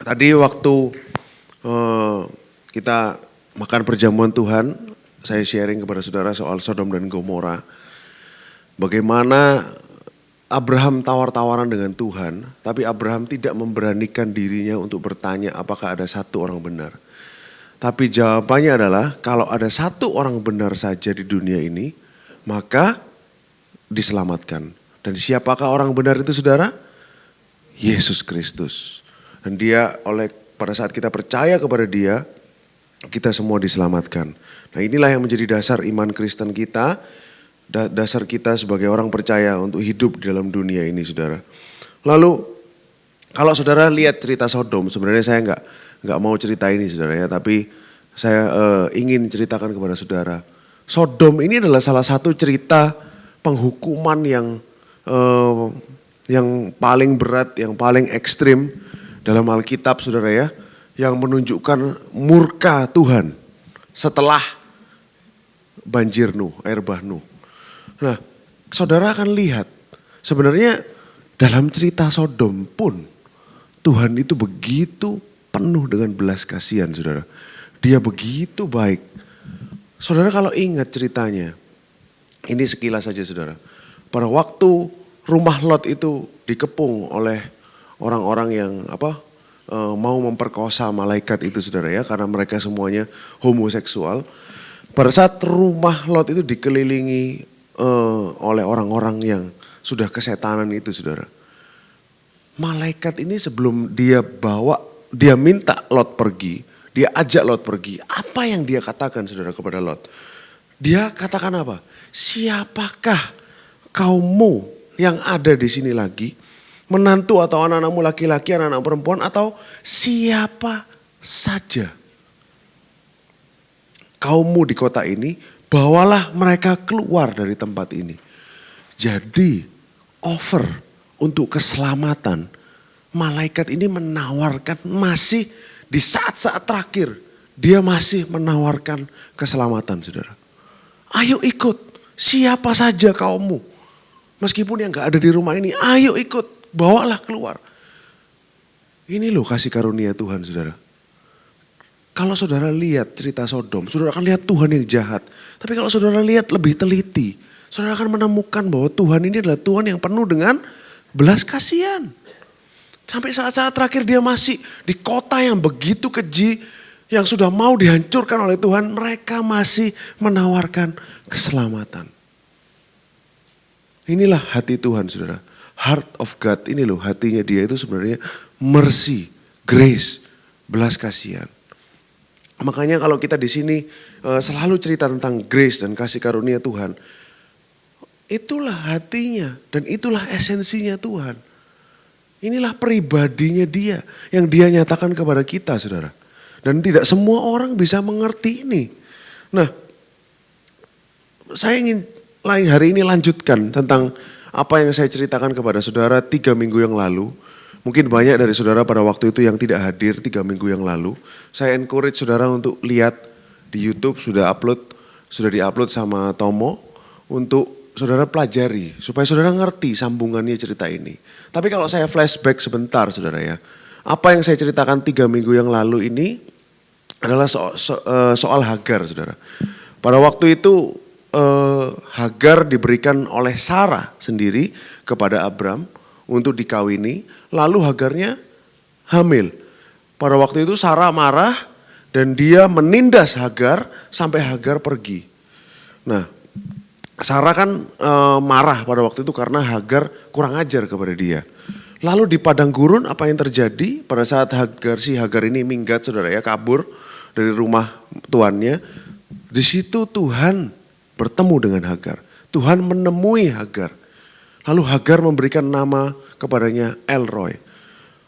Tadi waktu kita makan perjamuan Tuhan, saya sharing kepada saudara soal Sodom dan Gomora. Bagaimana Abraham tawar-tawaran dengan Tuhan, tapi Abraham tidak memberanikan dirinya untuk bertanya apakah ada satu orang benar. Tapi jawabannya adalah kalau ada satu orang benar saja di dunia ini, maka diselamatkan. Dan siapakah orang benar itu saudara? Yesus Kristus. Dan dia pada saat kita percaya kepada dia, kita semua diselamatkan. Nah inilah yang menjadi dasar iman Kristen kita, dasar kita sebagai orang percaya untuk hidup di dalam dunia ini saudara. Lalu kalau saudara lihat cerita Sodom, sebenarnya saya nggak mau cerita ini saudara ya, tapi saya ingin ceritakan kepada saudara. Sodom ini adalah salah satu cerita penghukuman yang paling berat, yang paling ekstrim dalam Alkitab saudara ya, yang menunjukkan murka Tuhan setelah banjir Nuh, air bah Nuh. Nah saudara akan lihat sebenarnya dalam cerita Sodom pun Tuhan itu begitu penuh dengan belas kasihan saudara. Dia begitu baik. Saudara kalau ingat ceritanya, ini sekilas saja saudara. Pada waktu rumah Lot itu dikepung oleh orang-orang yang mau memperkosa malaikat itu saudara ya, karena mereka semuanya homoseksual. Pada saat rumah Lot itu dikelilingi oleh orang-orang yang sudah kesetanan itu saudara. Malaikat ini sebelum dia minta Lot pergi, dia ajak Lot pergi. Apa yang dia katakan saudara kepada Lot? Dia katakan apa? Siapakah kaummu yang ada di sini lagi? Menantu atau anak-anakmu laki-laki, anak-anak perempuan, atau siapa saja kaummu di kota ini, bawalah mereka keluar dari tempat ini. Jadi offer untuk keselamatan, malaikat ini menawarkan masih di saat-saat terakhir, dia masih menawarkan keselamatan saudara. Ayo ikut, siapa saja kaummu. Meskipun yang gak ada di rumah ini, ayo ikut. Bawalah keluar. Ini loh kasih karunia Tuhan saudara. Kalau saudara lihat cerita Sodom, saudara akan lihat Tuhan yang jahat. Tapi kalau saudara lihat lebih teliti, saudara akan menemukan bahwa Tuhan ini adalah Tuhan yang penuh dengan belas kasihan. Sampai saat-saat terakhir dia masih di kota yang begitu keji, yang sudah mau dihancurkan oleh Tuhan, mereka masih menawarkan keselamatan. Inilah hati Tuhan saudara. Heart of God ini loh, hatinya dia itu sebenarnya mercy, grace, belas kasihan. Makanya kalau kita di sini selalu cerita tentang grace dan kasih karunia Tuhan, itulah hatinya dan itulah esensinya Tuhan. Inilah pribadinya dia yang dia nyatakan kepada kita saudara. Dan tidak semua orang bisa mengerti ini. Nah, saya ingin hari ini lanjutkan tentang apa yang saya ceritakan kepada saudara 3 minggu yang lalu. Mungkin banyak dari saudara pada waktu itu yang tidak hadir 3 minggu yang lalu. Saya encourage saudara untuk lihat di YouTube, sudah di-upload sama Tomo. Untuk saudara pelajari, supaya saudara ngerti sambungannya cerita ini. Tapi kalau saya flashback sebentar saudara ya. Apa yang saya ceritakan 3 minggu yang lalu ini adalah soal Hagar saudara. Pada waktu itu Hagar diberikan oleh Sarah sendiri kepada Abram untuk dikawini, lalu Hagarnya hamil. Pada waktu itu Sarah marah dan dia menindas Hagar sampai Hagar pergi. Nah, Sarah kan marah pada waktu itu karena Hagar kurang ajar kepada dia. Lalu di padang gurun apa yang terjadi pada saat Hagar ini minggat saudara ya, kabur dari rumah tuannya. Di situ Tuhan bertemu dengan Hagar. Tuhan menemui Hagar. Lalu Hagar memberikan nama kepadanya Elroy.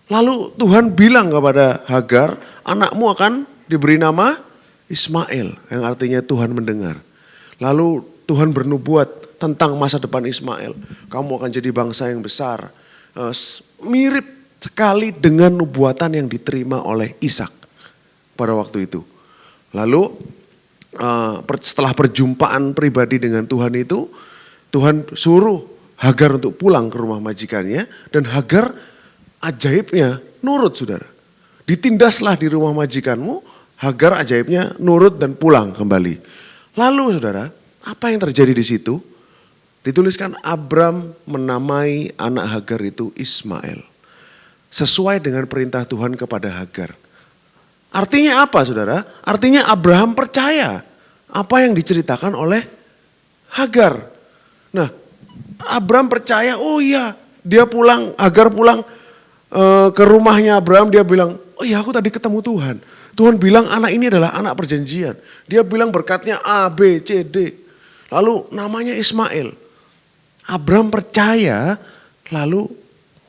Lalu Tuhan bilang kepada Hagar, anakmu akan diberi nama Ismail, yang artinya Tuhan mendengar. Lalu Tuhan bernubuat tentang masa depan Ismail. Kamu akan jadi bangsa yang besar. Mirip sekali dengan nubuatan yang diterima oleh Ishak pada waktu itu. Lalu setelah perjumpaan pribadi dengan Tuhan itu, Tuhan suruh Hagar untuk pulang ke rumah majikannya, dan Hagar ajaibnya nurut saudara. Ditindaslah di rumah majikanmu, Hagar ajaibnya nurut dan pulang kembali. Lalu saudara, apa yang terjadi di situ? Dituliskan Abram menamai anak Hagar itu Ismail. Sesuai dengan perintah Tuhan kepada Hagar. Artinya apa saudara? Artinya Abraham percaya apa yang diceritakan oleh Hagar. Nah, Abram percaya, oh iya, dia pulang, Hagar pulang ke rumahnya Abraham, dia bilang, oh iya aku tadi ketemu Tuhan. Tuhan bilang anak ini adalah anak perjanjian. Dia bilang berkatnya A, B, C, D. Lalu namanya Ismail. Abram percaya lalu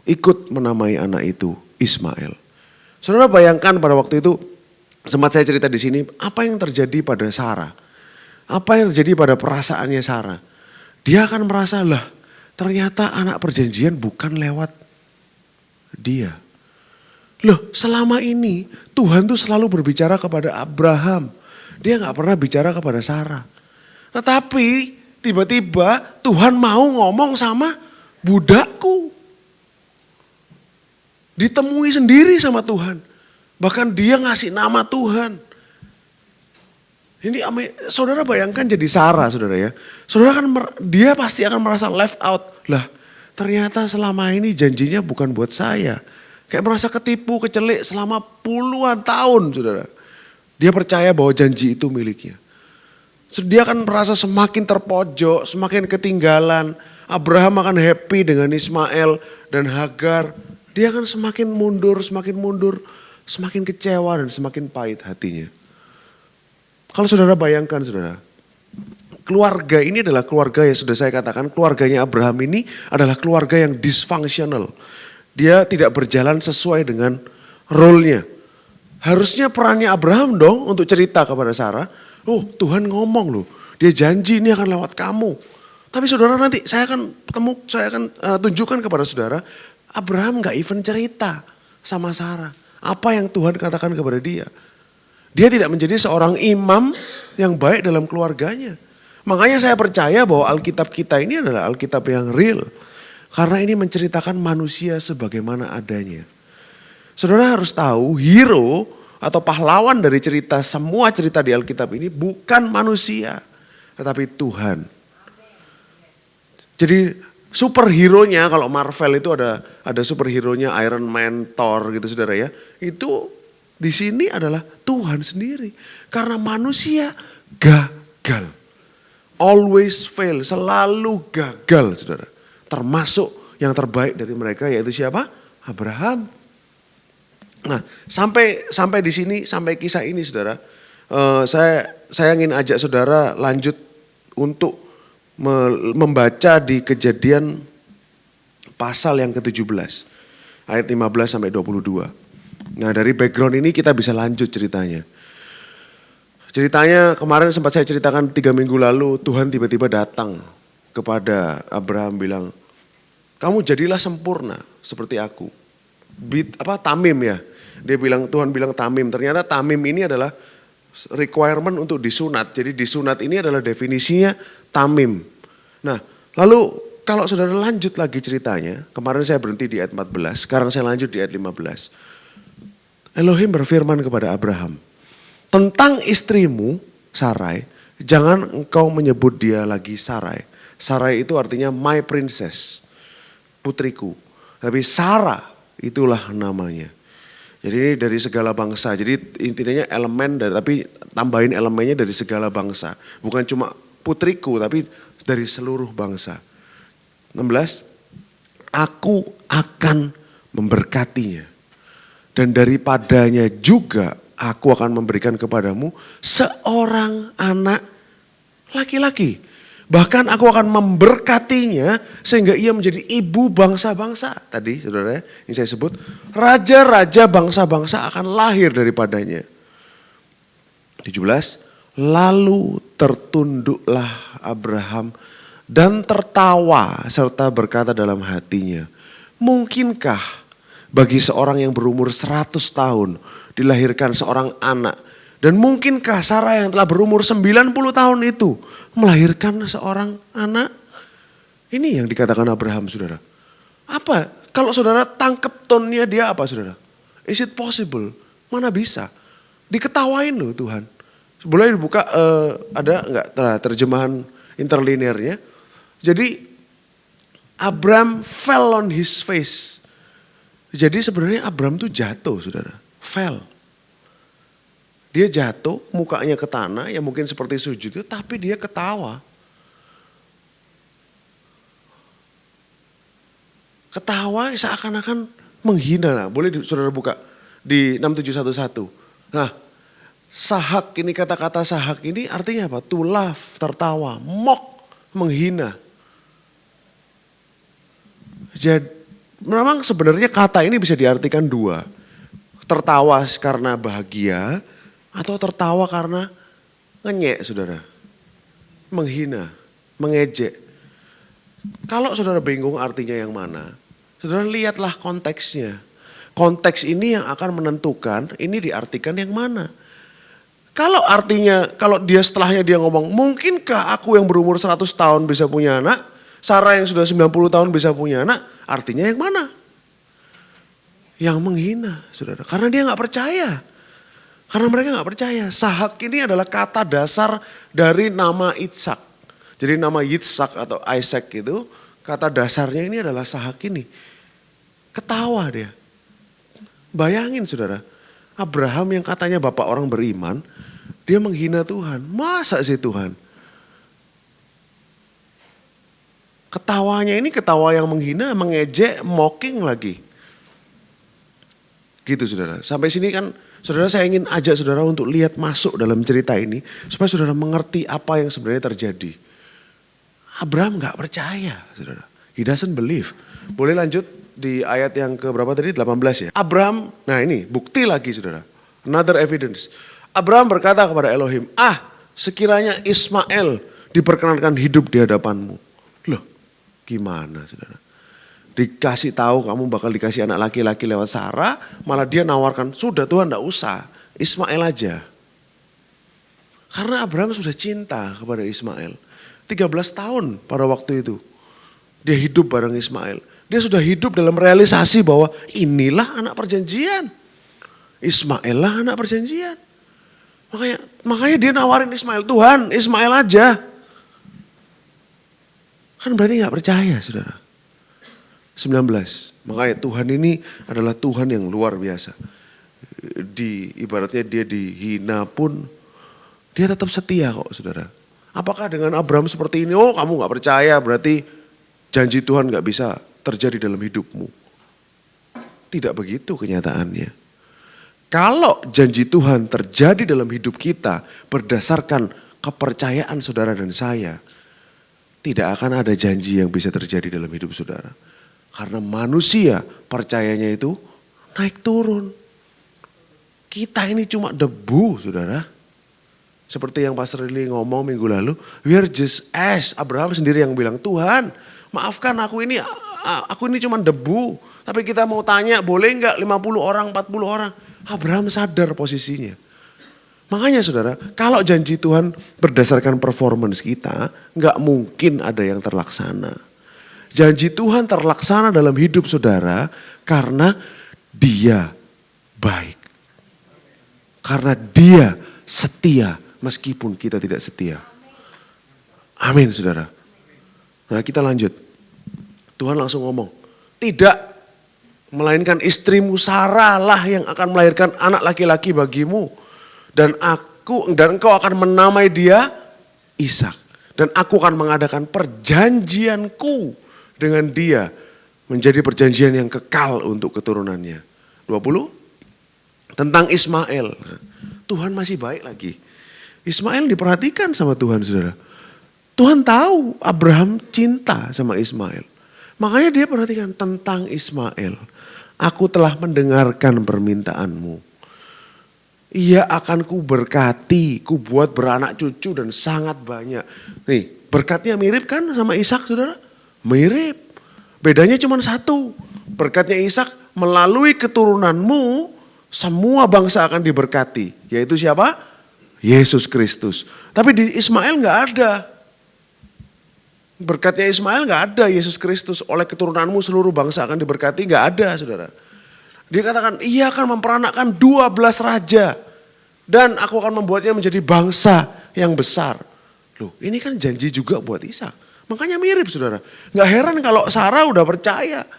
ikut menamai anak itu Ismail. Saudara bayangkan pada waktu itu, sempat saya cerita di sini, apa yang terjadi pada Sarah. Apa yang terjadi pada perasaannya Sarah. Dia akan merasa, lah ternyata anak perjanjian bukan lewat dia. Loh selama ini Tuhan tuh selalu berbicara kepada Abraham. Dia gak pernah bicara kepada Sarah. Tetapi tiba-tiba Tuhan mau ngomong sama budakku. Ditemui sendiri sama Tuhan. Bahkan dia ngasih nama Tuhan. Ini saudara bayangkan jadi Sarah saudara ya. Saudara kan dia pasti akan merasa left out. Lah ternyata selama ini janjinya bukan buat saya. Kayak merasa ketipu, kecelik selama puluhan tahun saudara. Dia percaya bahwa janji itu miliknya. Dia akan merasa semakin terpojok, semakin ketinggalan. Abraham akan happy dengan Ismail dan Hagar. Dia akan semakin mundur, semakin kecewa dan semakin pahit hatinya. Kalau saudara bayangkan saudara, keluarga ini adalah keluarga yang sudah saya katakan, keluarganya Abraham ini adalah keluarga yang dysfunctional. Dia tidak berjalan sesuai dengan role-nya. Harusnya perannya Abraham dong untuk cerita kepada Sarah. Oh Tuhan ngomong loh, dia janji ini akan lewat kamu. Tapi saudara nanti saya akan tunjukkan kepada saudara, Abraham gak even cerita sama Sarah. Apa yang Tuhan katakan kepada dia. Dia tidak menjadi seorang imam yang baik dalam keluarganya. Makanya saya percaya bahwa Alkitab kita ini adalah Alkitab yang real. Karena ini menceritakan manusia sebagaimana adanya. Saudara harus tahu hero atau pahlawan dari semua cerita di Alkitab ini bukan manusia. Tetapi Tuhan. Jadi superhero-nya kalau Marvel itu ada superhero-nya Iron Man, Thor gitu saudara ya. Itu di sini adalah Tuhan sendiri. Karena manusia gagal. Always fail, selalu gagal saudara. Termasuk yang terbaik dari mereka yaitu siapa? Abraham. Nah sampai di sini, sampai kisah ini saudara. Saya ingin ajak saudara lanjut untuk membaca di Kejadian pasal yang ke-17. Ayat 15 sampai 22. Nah dari background ini kita bisa lanjut ceritanya. Ceritanya kemarin sempat saya ceritakan 3 minggu lalu, Tuhan tiba-tiba datang kepada Abraham bilang, kamu jadilah sempurna seperti aku. Tamim ya. Tuhan bilang tamim. Ternyata tamim ini adalah requirement untuk disunat. Jadi disunat ini adalah definisinya tamim. Nah lalu kalau saudara lanjut lagi ceritanya, kemarin saya berhenti di ayat 14, sekarang saya lanjut di ayat 15. Elohim berfirman kepada Abraham, tentang istrimu Sarai, jangan engkau menyebut dia lagi Sarai. Sarai itu artinya my princess, putriku. Tapi Sarah itulah namanya. Jadi ini dari segala bangsa. Jadi intinya tapi tambahin elemennya dari segala bangsa. Bukan cuma putriku tapi dari seluruh bangsa. 16, aku akan memberkatinya. Dan daripadanya juga aku akan memberikan kepadamu seorang anak laki-laki. Bahkan aku akan memberkatinya sehingga ia menjadi ibu bangsa-bangsa. Tadi saudara yang saya sebut, raja-raja bangsa-bangsa akan lahir daripadanya. 17, lalu tertunduklah Abraham dan tertawa serta berkata dalam hatinya, mungkinkah bagi seorang yang berumur 100 tahun dilahirkan seorang anak? Dan mungkinkah Sarah yang telah berumur 90 tahun itu melahirkan seorang anak? Ini yang dikatakan Abraham saudara. Apa? Kalau saudara tangkap tonnya dia apa saudara? Is it possible? Mana bisa? Diketawain loh Tuhan. Boleh dibuka ada enggak terjemahan interlinearnya. Jadi Abram fell on his face. Jadi sebenarnya Abram tuh jatuh saudara. Fell. Dia jatuh mukanya ke tanah ya mungkin seperti sujud itu tapi dia ketawa. Ketawa seakan-akan menghina. Nah, boleh saudara buka di 6711. Nah, sahak ini kata-kata sahak ini artinya apa? To laugh, tertawa, mock, menghina. Jadi memang sebenarnya kata ini bisa diartikan dua. Tertawa karena bahagia atau tertawa karena ngenyek saudara. Menghina, mengejek. Kalau saudara bingung artinya yang mana, saudara lihatlah konteksnya. Konteks ini yang akan menentukan ini diartikan yang mana. Kalau artinya, kalau dia setelahnya dia ngomong, mungkinkah aku yang berumur 100 tahun bisa punya anak, Sarah yang sudah 90 tahun bisa punya anak, artinya yang mana? Yang menghina saudara, karena dia gak percaya. Karena mereka gak percaya. Sahak ini adalah kata dasar dari nama Ishak. Jadi nama Yitzhak atau Isaac itu kata dasarnya ini adalah sahak ini. Ketawa dia. Bayangin saudara, Abraham yang katanya bapak orang beriman, dia menghina Tuhan. Masa sih Tuhan? Ketawanya ini ketawa yang menghina, mengejek, mocking lagi. Gitu saudara. Sampai sini kan saudara saya ingin ajak saudara untuk lihat masuk dalam cerita ini. Supaya saudara mengerti apa yang sebenarnya terjadi. Abraham gak percaya saudara. He doesn't believe. Boleh lanjut di ayat yang ke berapa tadi? 18 ya. Abraham, nah ini bukti lagi saudara. Another evidence. Abraham berkata kepada Elohim, sekiranya Ismail diperkenankan hidup di hadapanmu. Loh gimana saudara? Dikasih tahu kamu bakal dikasih anak laki-laki lewat Sarah. Malah dia nawarkan, sudah Tuhan gak usah. Ismail aja. Karena Abraham sudah cinta kepada Ismail. 13 tahun pada waktu itu. Dia hidup bareng Ismail. Dia sudah hidup dalam realisasi bahwa inilah anak perjanjian. Ismail lah anak perjanjian. Makanya dia nawarin Ismail. Tuhan Ismail aja. Kan berarti gak percaya saudara. 19. Makanya Tuhan ini adalah Tuhan yang luar biasa. Ibaratnya dia dihina pun dia tetap setia kok saudara. Apakah dengan Abraham seperti ini, oh kamu gak percaya berarti janji Tuhan gak bisa terjadi dalam hidupmu. Tidak begitu kenyataannya. Kalau janji Tuhan terjadi dalam hidup kita berdasarkan kepercayaan saudara dan saya, tidak akan ada janji yang bisa terjadi dalam hidup saudara. Karena manusia percayanya itu naik turun. Kita ini cuma debu saudara. Seperti yang Pastor Lili ngomong minggu lalu, we are just ash. Abraham sendiri yang bilang, Tuhan maafkan aku ini cuma debu. Tapi kita mau tanya boleh enggak 50 orang, 40 orang. Abraham sadar posisinya. Makanya saudara, kalau janji Tuhan berdasarkan performance kita, enggak mungkin ada yang terlaksana. Janji Tuhan terlaksana dalam hidup saudara karena dia baik. Karena dia setia. Meskipun kita tidak setia. Amin saudara. Nah kita lanjut. Tuhan langsung ngomong. Tidak. Melainkan istrimu Sarah lah yang akan melahirkan anak laki-laki bagimu. Dan engkau akan menamai dia Ishak. Dan aku akan mengadakan perjanjianku dengan dia. Menjadi perjanjian yang kekal untuk keturunannya. 20. Tentang Ismail. Tuhan masih baik lagi. Ismail diperhatikan sama Tuhan saudara. Tuhan tahu Abraham cinta sama Ismail. Makanya dia perhatikan tentang Ismail. Aku telah mendengarkan permintaanmu. Ia akan ku berkati, ku buat beranak cucu dan sangat banyak. Nih berkatnya mirip kan sama Ishak saudara? Mirip. Bedanya cuma satu. Berkatnya Ishak melalui keturunanmu semua bangsa akan diberkati. Yaitu siapa? Yesus Kristus. Tapi di Ismail gak ada. Berkatnya Ismail gak ada Yesus Kristus. Oleh keturunanmu seluruh bangsa akan diberkati, gak ada saudara. Dia katakan, ia akan memperanakkan 12 raja. Dan aku akan membuatnya menjadi bangsa yang besar. Loh, ini kan janji juga buat Ishak. Makanya mirip saudara. Gak heran kalau Sarah udah percaya.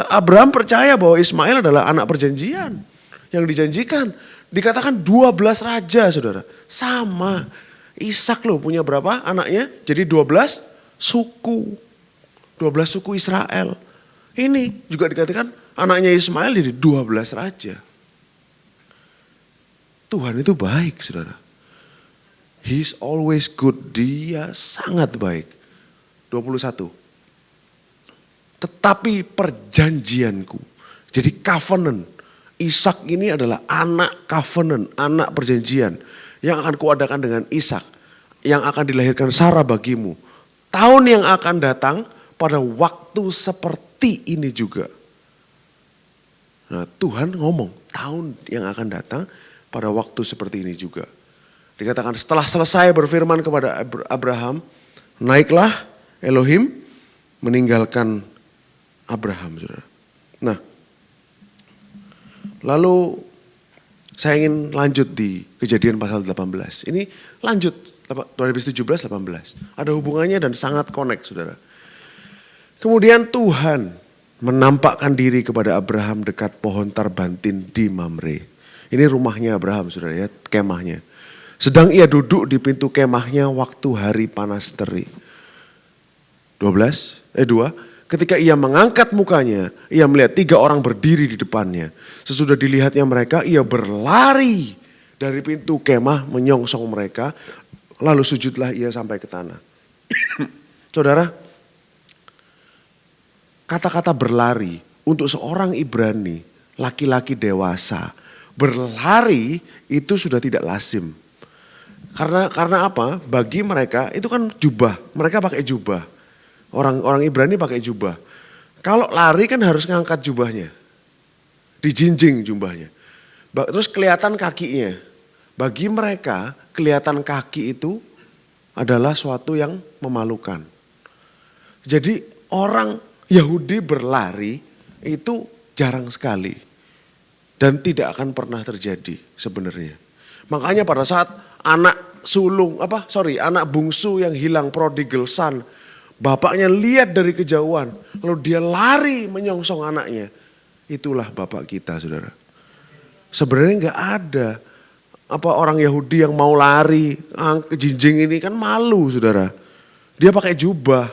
Abraham percaya bahwa Ismail adalah anak perjanjian. Yang dijanjikan. Dikatakan 12 raja saudara. Sama. Ishak loh punya berapa anaknya? Jadi 12 suku. 12 suku Israel. Ini juga dikatakan anaknya Ismail jadi 12 raja. Tuhan itu baik saudara. He's always good. Dia sangat baik. 21. Tetapi perjanjianku. Jadi covenant. Ishak ini adalah anak covenant, anak perjanjian yang akan kuadakan dengan Ishak, yang akan dilahirkan Sarah bagimu. Tahun yang akan datang pada waktu seperti ini juga. Nah, Tuhan ngomong tahun yang akan datang pada waktu seperti ini juga. Dikatakan setelah selesai berfirman kepada Abraham, naiklah Elohim meninggalkan Abraham. Saudara. Nah, lalu saya ingin lanjut di Kejadian pasal 18. Ini lanjut 2017-18. Ada hubungannya dan sangat connect saudara. Kemudian Tuhan menampakkan diri kepada Abraham dekat pohon tarbantin di Mamre. Ini rumahnya Abraham saudara ya, kemahnya. Sedang ia duduk di pintu kemahnya waktu hari panas terik. 2. Ketika ia mengangkat mukanya, ia melihat 3 orang berdiri di depannya. Sesudah dilihatnya mereka, ia berlari dari pintu kemah menyongsong mereka. Lalu sujudlah ia sampai ke tanah. Saudara, kata-kata berlari untuk seorang Ibrani, laki-laki dewasa, berlari itu sudah tidak lazim. Karena apa? Bagi mereka itu kan jubah, mereka pakai jubah. Orang Ibrani pakai jubah. Kalau lari kan harus ngangkat jubahnya. Dijinjing jubahnya. Terus kelihatan kakinya. Bagi mereka kelihatan kaki itu adalah suatu yang memalukan. Jadi orang Yahudi berlari itu jarang sekali. Dan tidak akan pernah terjadi sebenarnya. Makanya pada saat anak bungsu yang hilang, prodigal son, bapaknya lihat dari kejauhan, lalu dia lari menyongsong anaknya. Itulah bapak kita saudara. Sebenarnya gak ada orang Yahudi yang mau lari, jinjing ini kan malu saudara. Dia pakai jubah.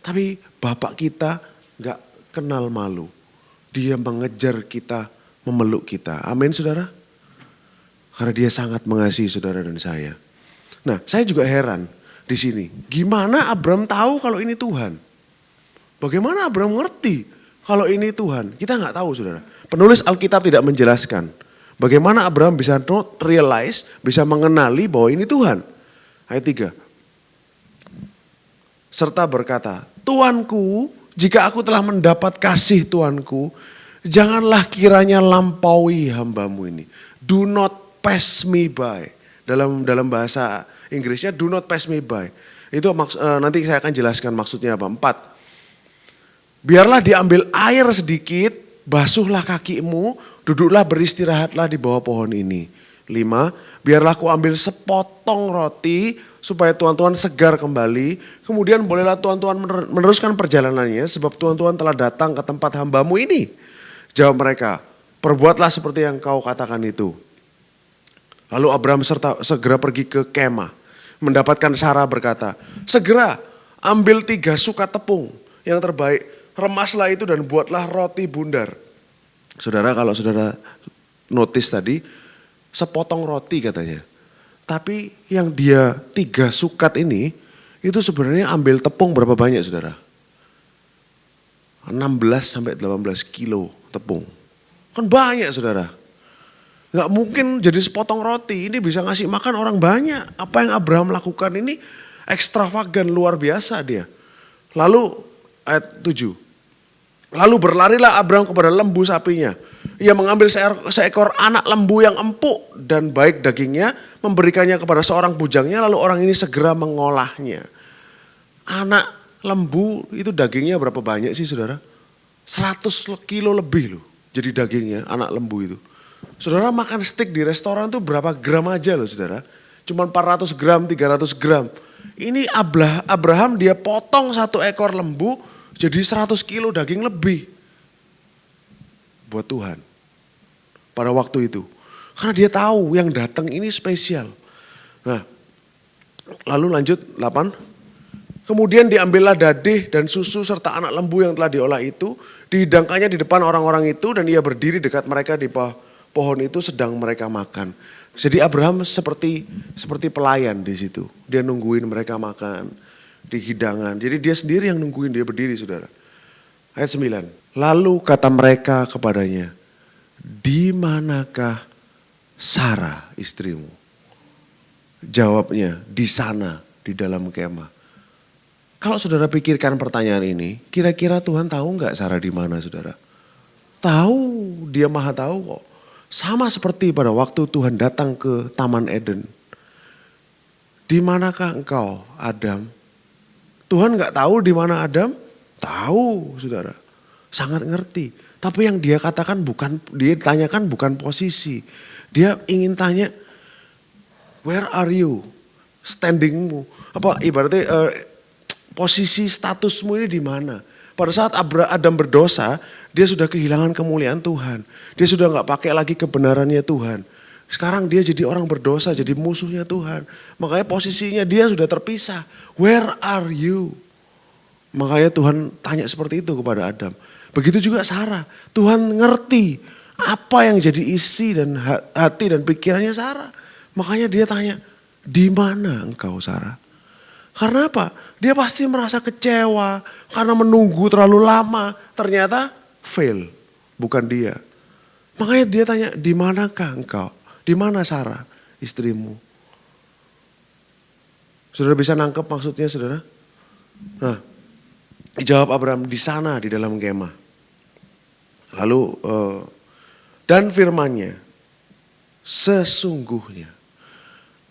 Tapi bapak kita gak kenal malu. Dia mengejar kita, memeluk kita. Amin saudara. Karena dia sangat mengasihi saudara dan saya. Nah saya juga heran. Di sini, gimana Abraham tahu kalau ini Tuhan? Bagaimana Abraham ngerti kalau ini Tuhan? Kita nggak tahu saudara. Penulis Alkitab tidak menjelaskan. Bagaimana Abraham bisa realize, bisa mengenali bahwa ini Tuhan? Ayat 3. Serta berkata, Tuanku, jika aku telah mendapat kasih Tuanku, janganlah kiranya lampaui hambamu ini. Do not pass me by. Dalam bahasa Inggrisnya do not pass me by. Itu nanti saya akan jelaskan maksudnya apa. 4. Biarlah diambil air sedikit, basuhlah kakimu, duduklah beristirahatlah di bawah pohon ini. 5. Biarlah aku ambil sepotong roti supaya tuan-tuan segar kembali. Kemudian bolehlah tuan-tuan meneruskan perjalanannya sebab tuan-tuan telah datang ke tempat hambamu ini. Jawab mereka, perbuatlah seperti yang kau katakan itu. Lalu Abraham segera pergi ke kemah. Mendapatkan Sarah berkata, segera ambil 3 sukat tepung yang terbaik. Remaslah itu dan buatlah roti bundar. Saudara, kalau saudara notice tadi, sepotong roti katanya. Tapi yang dia 3 sukat ini, itu sebenarnya ambil tepung berapa banyak saudara? 16-18 kilo tepung. Kan banyak saudara. Gak mungkin jadi sepotong roti, ini bisa ngasih makan orang banyak. Apa yang Abraham lakukan ini ekstravagan, luar biasa dia. Lalu ayat 7. Lalu berlarilah Abraham kepada lembu sapinya. Ia mengambil seekor anak lembu yang empuk dan baik dagingnya, memberikannya kepada seorang bujangnya, lalu orang ini segera mengolahnya. Anak lembu itu dagingnya berapa banyak sih saudara? 100 kilo lebih loh. jadi dagingnya, anak lembu itu. Saudara makan steak di restoran tuh berapa gram aja loh saudara. Cuma 400 gram, 300 gram. Ini Abraham dia potong satu ekor lembu jadi 100 kilo daging lebih. Buat Tuhan. Pada waktu itu. Karena dia tahu yang datang ini spesial. Nah, lalu lanjut 8. Kemudian diambillah dadih dan susu serta anak lembu yang telah diolah itu. Dihidangkannya di depan orang-orang itu dan ia berdiri dekat mereka di pohon itu sedang mereka makan. Jadi Abraham seperti pelayan di situ. Dia nungguin mereka makan di hidangan. Jadi dia sendiri yang nungguin, dia berdiri saudara. Ayat 9. Lalu kata mereka kepadanya, di manakah Sarah istrimu? Jawabnya, di sana, di dalam kemah. Kalau saudara pikirkan pertanyaan ini, kira-kira Tuhan tahu nggak Sarah di mana saudara? Tahu, dia maha tahu kok. Sama seperti pada waktu Tuhan datang ke Taman Eden. Di manakah engkau Adam? Tuhan nggak tahu di mana Adam? Tahu saudara, sangat ngerti. Tapi yang dia katakan dia tanyakan bukan posisi. Dia ingin tanya, where are you? Standingmu. Apa ibaratnya posisi statusmu ini di mana? Pada saat Adam berdosa, dia sudah kehilangan kemuliaan Tuhan. Dia sudah nggak pakai lagi kebenarannya Tuhan. Sekarang dia jadi orang berdosa, jadi musuhnya Tuhan. Makanya posisinya dia sudah terpisah. Where are you? Makanya Tuhan tanya seperti itu kepada Adam. Begitu juga Sarah. Tuhan ngerti apa yang jadi isi dan hati dan pikirannya Sarah. Makanya dia tanya, di mana engkau Sarah? Karena apa? Dia pasti merasa kecewa karena menunggu terlalu lama. Ternyata fail, bukan dia. Makanya dia tanya, di manakah engkau? Di mana Sarah, istrimu? Saudara bisa nangkep maksudnya saudara? Nah, dijawab Abraham, di sana di dalam kemah. Lalu, dan firman-Nya, sesungguhnya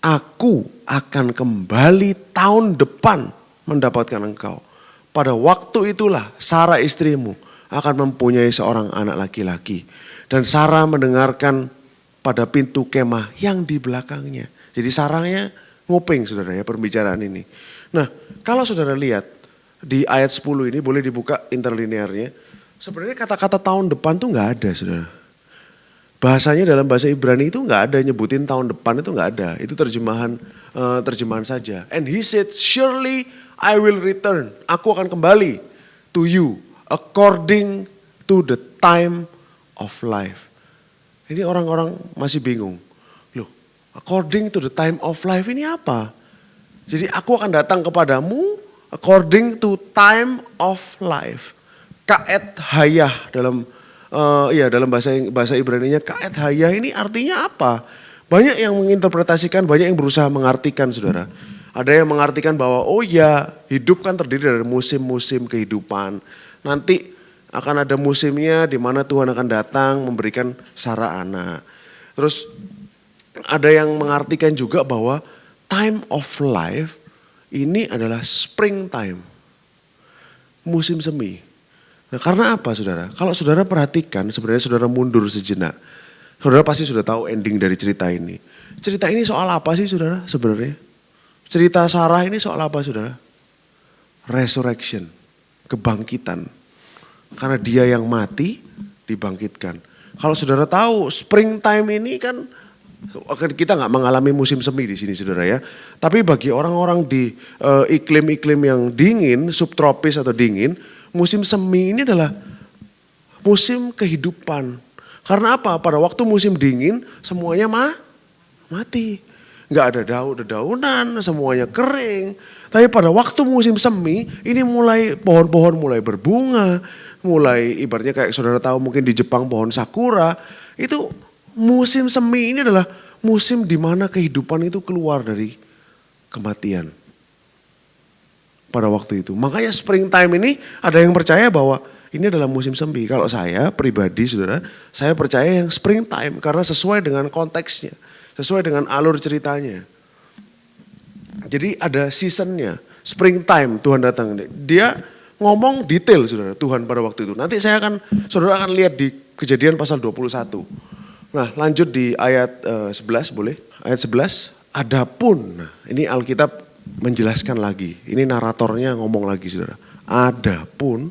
aku akan kembali tahun depan mendapatkan engkau. Pada waktu itulah Sarah istrimu akan mempunyai seorang anak laki-laki. Dan Sarah mendengarkan pada pintu kemah yang di belakangnya. Jadi Sarahnya nguping saudara ya pembicaraan ini. Nah kalau saudara lihat di ayat 10 ini boleh dibuka interlinearnya. Sebenarnya kata-kata tahun depan tuh gak ada saudara. Bahasanya dalam bahasa Ibrani itu nggak ada nyebutin tahun depan, itu nggak ada. Itu terjemahan saja. And he said, surely I will return. Aku akan kembali to you according to the time of life. Ini orang-orang masih bingung. Loh, according to the time of life ini apa? Jadi aku akan datang kepadamu according to time of life. Ka'et hayah dalam dalam bahasa Ibraninya ka'et hayah ini artinya apa? Banyak yang menginterpretasikan, banyak yang berusaha mengartikan saudara. Ada yang mengartikan bahwa oh ya hidup kan terdiri dari musim-musim kehidupan. Nanti akan ada musimnya di mana Tuhan akan datang memberikan Sarah anak. Terus ada yang mengartikan juga bahwa time of life ini adalah springtime. Musim semi. Nah karena apa saudara? Kalau saudara perhatikan sebenarnya saudara mundur sejenak. Saudara pasti sudah tahu ending dari cerita ini. Cerita ini soal apa sih saudara sebenarnya? Cerita Sarah ini soal apa saudara? Resurrection, kebangkitan. Karena dia yang mati dibangkitkan. Kalau saudara tahu springtime ini kan kita nggak mengalami musim semi di sini saudara ya. Tapi bagi orang-orang di iklim-iklim yang dingin, subtropis atau dingin, musim semi ini adalah musim kehidupan. Karena apa? Pada waktu musim dingin semuanya mati. Nggak ada dedaunan, semuanya kering. Tapi pada waktu musim semi ini mulai pohon-pohon mulai berbunga. Mulai ibaratnya kayak saudara tahu mungkin di Jepang pohon sakura. Itu musim semi ini adalah musim di mana kehidupan itu keluar dari kematian. Pada waktu itu. Makanya springtime ini ada yang percaya bahwa ini adalah musim semi. Kalau saya pribadi saudara, saya percaya yang springtime karena sesuai dengan konteksnya. Sesuai dengan alur ceritanya. Jadi ada seasonnya. Springtime Tuhan datang. Dia ngomong detail saudara Tuhan pada waktu itu. Nanti saudara akan lihat di Kejadian pasal 21. Nah lanjut di ayat 11 boleh. Ayat 11, adapun, nah, ini Alkitab menjelaskan lagi. Ini naratornya ngomong lagi saudara. Adapun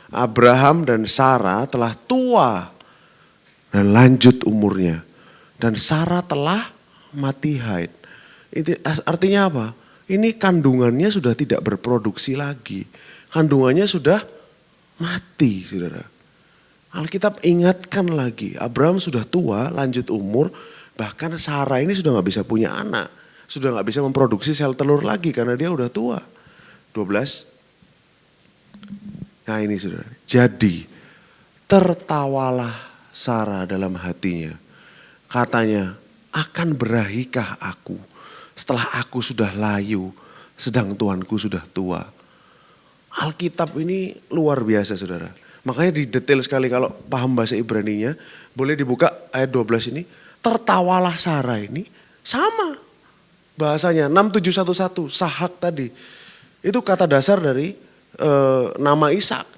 Abraham dan Sarah telah tua dan lanjut umurnya. Dan Sarah telah mati haid. Itu artinya apa? Ini kandungannya sudah tidak berproduksi lagi. Kandungannya sudah mati saudara. Alkitab ingatkan lagi, Abraham sudah tua, lanjut umur, bahkan Sarah ini sudah gak bisa punya anak. Sudah gak bisa memproduksi sel telur lagi karena dia udah tua. 12. Nah ini saudara, jadi tertawalah Sarah dalam hatinya. Katanya, akan berahikah aku setelah aku sudah layu, sedang tuanku sudah tua. Alkitab ini luar biasa saudara. Makanya didetail sekali kalau paham bahasa Ibraninya. Boleh dibuka ayat 12 ini. Tertawalah Sarah ini sama bahasanya 6711 Sahak tadi. Itu kata dasar dari nama Ishak.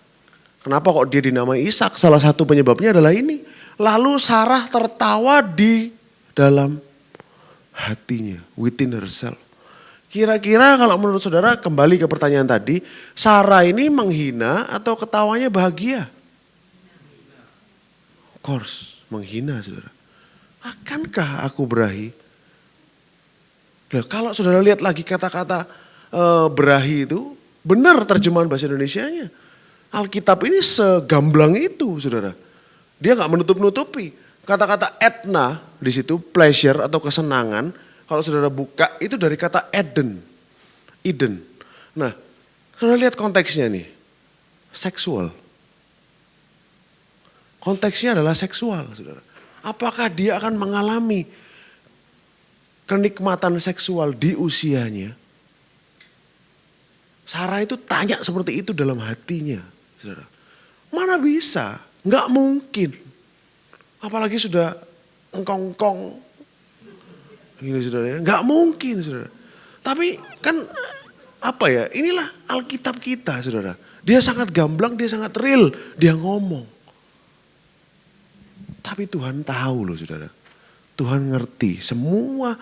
Kenapa kok dia dinamai Ishak? Salah satu penyebabnya adalah ini. Lalu Sarah tertawa di dalam hatinya, within herself. Kira-kira kalau menurut saudara kembali ke pertanyaan tadi, Sarah ini menghina atau ketawanya bahagia? Of course, menghina saudara. Akankah aku berahi? Nah, kalau saudara lihat lagi kata-kata berahi itu, benar terjemahan bahasa Indonesianya. Alkitab ini segamblang itu saudara. Dia gak menutup-nutupi. Kata-kata etna di situ, pleasure atau kesenangan, kalau saudara buka itu dari kata Eden. Eden. Nah, saudara lihat konteksnya nih. Seksual. Konteksnya adalah seksual, saudara. Apakah dia akan mengalami kenikmatan seksual di usianya? Sarah itu tanya seperti itu dalam hatinya, saudara. Mana bisa? Nggak mungkin. Apalagi sudah engkong-engkong. Gini saudara ya, nggak mungkin saudara. Tapi kan apa ya, inilah Alkitab kita saudara. Dia sangat gamblang, dia sangat real, dia ngomong. Tapi Tuhan tahu loh saudara. Tuhan ngerti semua.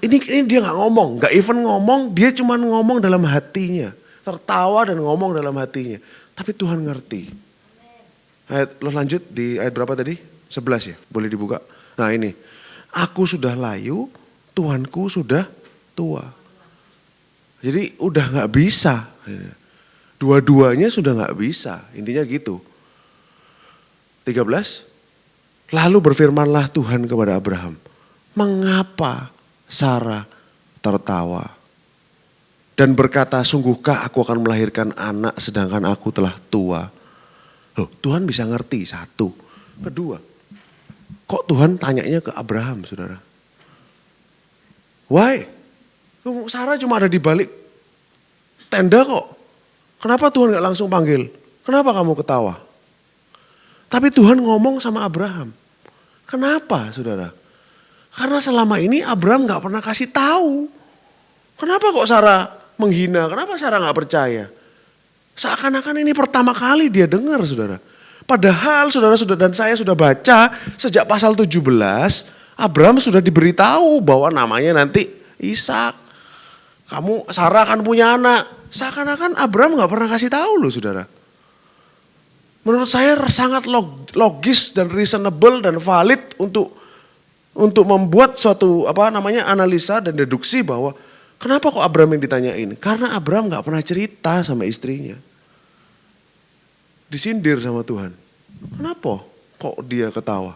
Ini dia nggak ngomong, nggak even ngomong, dia cuma ngomong dalam hatinya. Tertawa dan ngomong dalam hatinya. Tapi Tuhan ngerti. Lo lanjut di ayat berapa tadi? 11 ya, boleh dibuka. Nah ini, aku sudah layu, Tuanku sudah tua. Jadi udah gak bisa. Dua-duanya sudah gak bisa, intinya gitu. 13, lalu berfirmanlah Tuhan kepada Abraham, mengapa Sarah tertawa? Dan berkata, sungguhkah aku akan melahirkan anak sedangkan aku telah tua? Loh, Tuhan bisa ngerti, satu. Kedua, kok Tuhan tanyanya ke Abraham, saudara? Why? Sarah cuma ada di balik tenda kok. Kenapa Tuhan gak langsung panggil? Kenapa kamu ketawa? Tapi Tuhan ngomong sama Abraham. Kenapa, saudara? Karena selama ini Abraham gak pernah kasih tahu. Kenapa kok Sarah menghina? Kenapa Sarah gak percaya? Seakan-akan ini pertama kali dia dengar, saudara. Padahal saudara dan saya sudah baca sejak pasal 17, Abraham sudah diberitahu bahwa namanya nanti Ishak. Sarah akan punya anak. Seakan-akan Abraham gak pernah kasih tahu loh saudara. Menurut saya sangat logis dan reasonable dan valid untuk membuat suatu analisa dan deduksi bahwa kenapa kok Abraham yang ditanyain? Karena Abraham gak pernah cerita sama istrinya. Disindir sama Tuhan. Kenapa kok dia ketawa?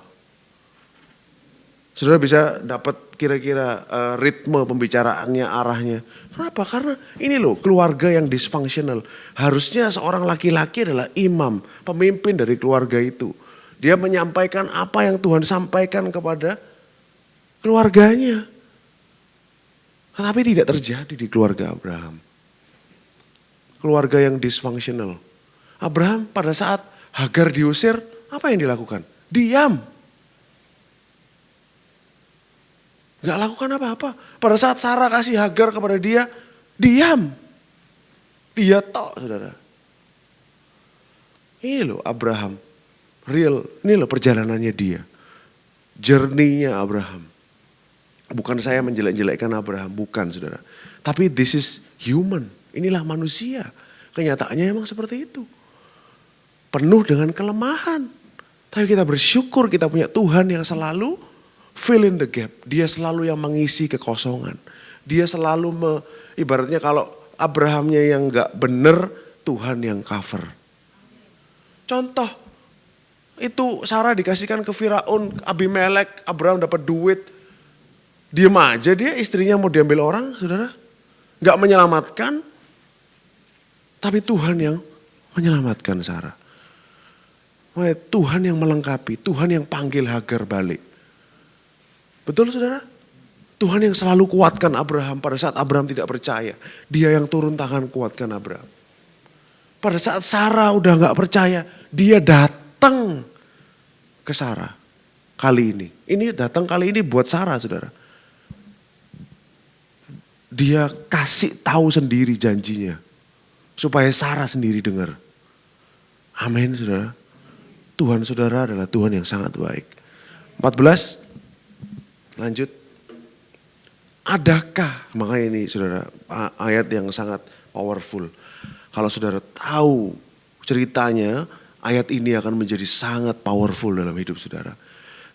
Saudara bisa dapat kira-kira ritme pembicaraannya, arahnya. Kenapa? Karena ini loh keluarga yang dysfunctional. Harusnya seorang laki-laki adalah imam, pemimpin dari keluarga itu. Dia menyampaikan apa yang Tuhan sampaikan kepada keluarganya. Tetapi tidak terjadi di keluarga Abraham. Keluarga yang dysfunctional. Abraham pada saat Hagar diusir, apa yang dilakukan? Diam. Gak lakukan apa-apa. Pada saat Sarah kasih Hagar kepada dia, diam. Dia tok, saudara. Ini loh Abraham. real, ini loh perjalanannya dia. Journey-nya Abraham. Bukan saya menjelek-jelekkan Abraham, bukan saudara. Tapi this is human, inilah manusia. Kenyataannya emang seperti itu. Penuh dengan kelemahan. Tapi kita bersyukur kita punya Tuhan yang selalu fill in the gap. Dia selalu yang mengisi kekosongan. Dia selalu ibaratnya kalau Abrahamnya yang gak bener, Tuhan yang cover. Contoh, itu Sarah dikasihkan ke Firaun, Abimelek, Abraham dapat duit. Diem aja dia, istrinya mau diambil orang, saudara. Gak menyelamatkan, tapi Tuhan yang menyelamatkan Sarah. Tuhan yang melengkapi, Tuhan yang panggil Hagar balik. Betul saudara? Tuhan yang selalu kuatkan Abraham pada saat Abraham tidak percaya. Dia yang turun tangan kuatkan Abraham. Pada saat Sarah udah gak percaya, dia datang ke Sarah kali ini. Ini datang kali ini buat Sarah saudara. Dia kasih tahu sendiri janjinya. Supaya Sarah sendiri dengar. Amin saudara. Tuhan saudara adalah Tuhan yang sangat baik. 14, lanjut. Adakah, makanya ini saudara ayat yang sangat powerful. Kalau saudara tahu ceritanya, ayat ini akan menjadi sangat powerful dalam hidup saudara.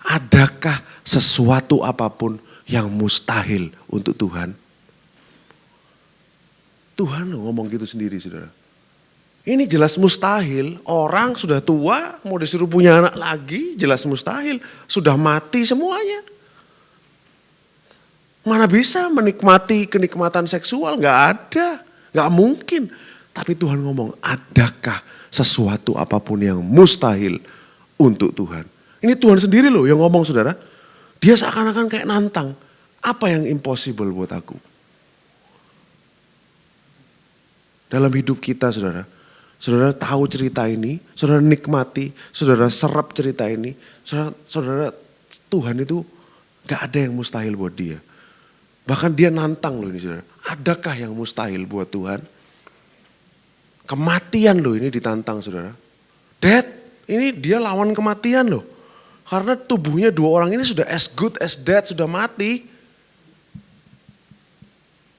Adakah sesuatu apapun yang mustahil untuk Tuhan? Tuhan ngomong gitu sendiri saudara. Ini jelas mustahil, orang sudah tua mau disuruh punya anak lagi, jelas mustahil. Sudah mati semuanya. Mana bisa menikmati kenikmatan seksual, gak ada, gak mungkin. Tapi Tuhan ngomong, adakah sesuatu apapun yang mustahil untuk Tuhan? Ini Tuhan sendiri loh yang ngomong saudara. Dia seakan-akan kayak nantang, apa yang impossible buat aku? Dalam hidup kita saudara. Saudara tahu cerita ini, saudara nikmati, saudara serap cerita ini, saudara Tuhan itu gak ada yang mustahil buat dia. Bahkan dia nantang loh ini saudara. Adakah yang mustahil buat Tuhan? Kematian loh ini ditantang saudara. Death, ini dia lawan kematian loh. Karena tubuhnya dua orang ini sudah as good as dead, sudah mati.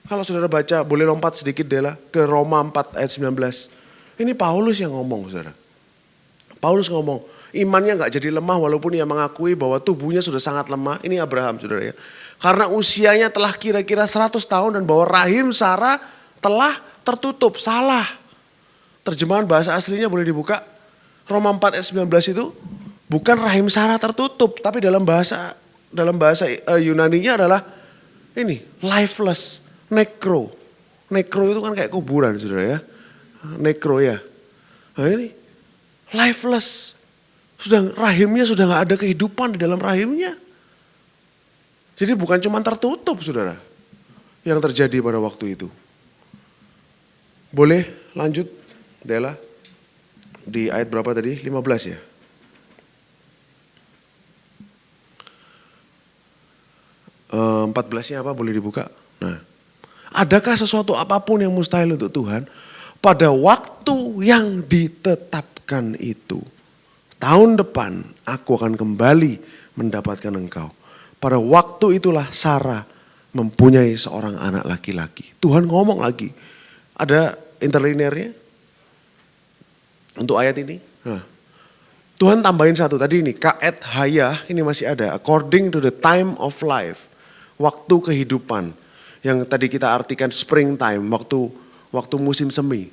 Kalau saudara baca, boleh lompat sedikit Dela ke Roma 4 ayat 19. Ini Paulus yang ngomong saudara. Paulus ngomong, imannya gak jadi lemah walaupun ia mengakui bahwa tubuhnya sudah sangat lemah. Ini Abraham saudara ya. Karena usianya telah kira-kira 100 tahun dan bahwa rahim Sarah telah tertutup. Salah. Terjemahan bahasa aslinya boleh dibuka. Roma 4 ayat 19 itu bukan rahim Sarah tertutup. Tapi dalam bahasa Yunaninya adalah ini, lifeless, necro. Necro itu kan kayak kuburan saudara ya. Necro ya. Nah ini lifeless. Rahimnya sudah gak ada kehidupan di dalam rahimnya. Jadi bukan cuma tertutup saudara. Yang terjadi pada waktu itu. Boleh lanjut Dela. Di ayat berapa tadi? 15 ya. Eh, 14-nya apa boleh dibuka? Nah. Adakah sesuatu apapun yang mustahil untuk Tuhan? Pada waktu yang ditetapkan itu, tahun depan aku akan kembali mendapatkan engkau. Pada waktu itulah Sarah mempunyai seorang anak laki-laki. Tuhan ngomong lagi. Ada interlinearnya untuk ayat ini. Nah, Tuhan tambahin satu tadi ini, kaet hayah ini masih ada. According to the time of life, waktu kehidupan. Yang tadi kita artikan springtime, waktu musim semi.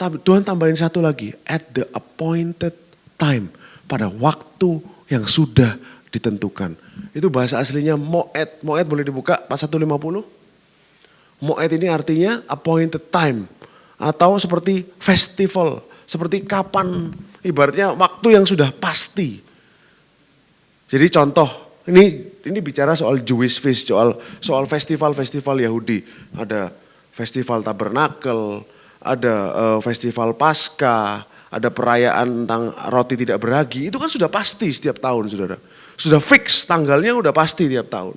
Tapi Tuhan tambahin satu lagi, at the appointed time, pada waktu yang sudah ditentukan. Itu bahasa aslinya moed. Moed boleh dibuka pas 150. Moed ini artinya appointed time atau seperti festival, seperti kapan, ibaratnya waktu yang sudah pasti. Jadi contoh ini bicara soal Jewish feast, soal festival-festival Yahudi. Ada festival Tabernakel, ada festival Paskah, ada perayaan tentang roti tidak beragi. Itu kan sudah pasti setiap tahun saudara. Sudah fix tanggalnya udah pasti tiap tahun.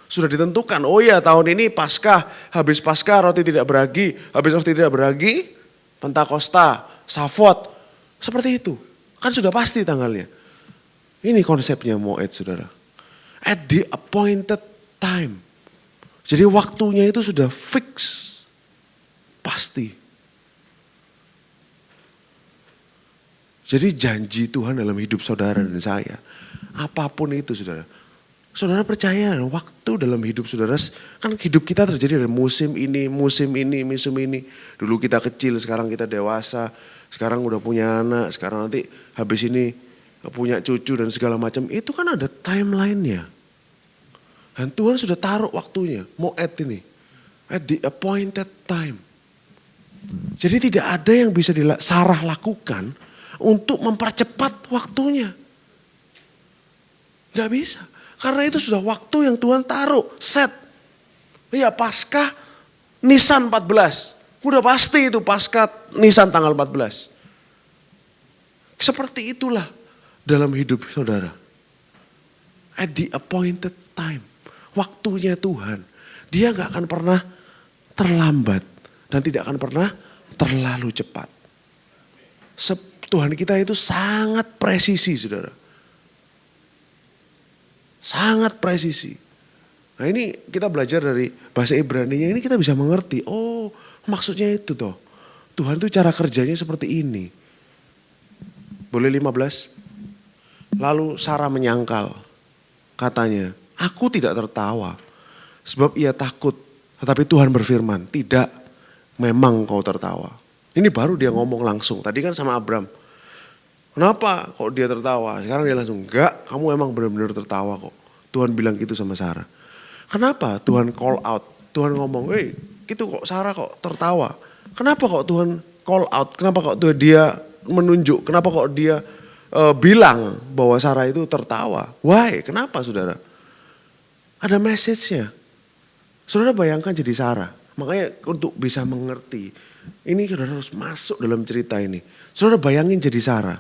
Sudah ditentukan, oh ya tahun ini Paskah, habis Paskah roti tidak beragi, habis roti tidak beragi, Pentakosta, Savot. Seperti itu. Kan sudah pasti tanggalnya. Ini konsepnya Moed, saudara. At the appointed time. Jadi waktunya itu sudah fix. Pasti. Jadi janji Tuhan dalam hidup saudara dan saya. Apapun itu saudara. Saudara percaya waktu dalam hidup saudara. Kan hidup kita terjadi dari musim ini. Dulu kita kecil, sekarang kita dewasa. Sekarang udah punya anak. Sekarang nanti habis ini punya cucu dan segala macam. Itu kan ada timeline-nya. Dan Tuhan sudah taruh waktunya. Moed ini. At the appointed time. Jadi tidak ada yang bisa Sarah lakukan untuk mempercepat waktunya. Gak bisa. Karena itu sudah waktu yang Tuhan taruh. Set. Ya Paskah Nisan 14. Udah pasti itu Paskah Nisan tanggal 14. Seperti itulah dalam hidup saudara. At the appointed time. Waktunya Tuhan. Dia gak akan pernah terlambat. Dan tidak akan pernah terlalu cepat. Tuhan kita itu sangat presisi saudara. Sangat presisi. Nah ini kita belajar dari bahasa Ibrani-nya ini kita bisa mengerti. Oh maksudnya itu toh. Tuhan itu cara kerjanya seperti ini. Boleh 15? Lalu Sarah menyangkal. Katanya, aku tidak tertawa. Sebab ia takut. Tetapi Tuhan berfirman, tidak. Memang kau tertawa. Ini baru dia ngomong langsung. Tadi kan sama Abram. Kenapa kok dia tertawa? Sekarang dia langsung, enggak, kamu emang benar-benar tertawa kok. Tuhan bilang gitu sama Sarah. Kenapa Tuhan call out? Tuhan ngomong, gitu kok Sarah kok tertawa. Kenapa kok Tuhan call out? Kenapa kok dia menunjuk? Kenapa kok dia bilang bahwa Sarah itu tertawa? Why? Kenapa saudara? Ada message-nya. Saudara bayangkan jadi Sarah. Makanya untuk bisa mengerti, ini saudara harus masuk dalam cerita ini. Saudara bayangin jadi Sarah.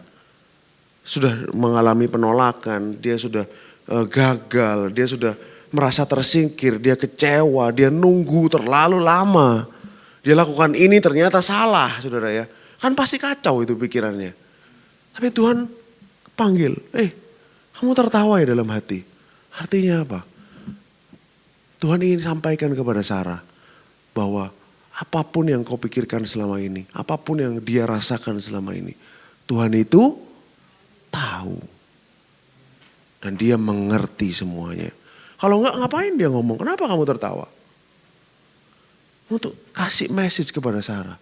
Sudah mengalami penolakan, dia sudah gagal, dia sudah merasa tersingkir, dia kecewa, dia nunggu terlalu lama. Dia lakukan ini ternyata salah saudara ya. Kan pasti kacau itu pikirannya. Tapi Tuhan panggil, kamu tertawa ya dalam hati. Artinya apa? Tuhan ingin sampaikan kepada Sarah. Bahwa apapun yang kau pikirkan selama ini, apapun yang dia rasakan selama ini, Tuhan itu tahu. Dan dia mengerti semuanya. Kalau enggak ngapain dia ngomong, kenapa kamu tertawa? Untuk kasih message kepada Sarah.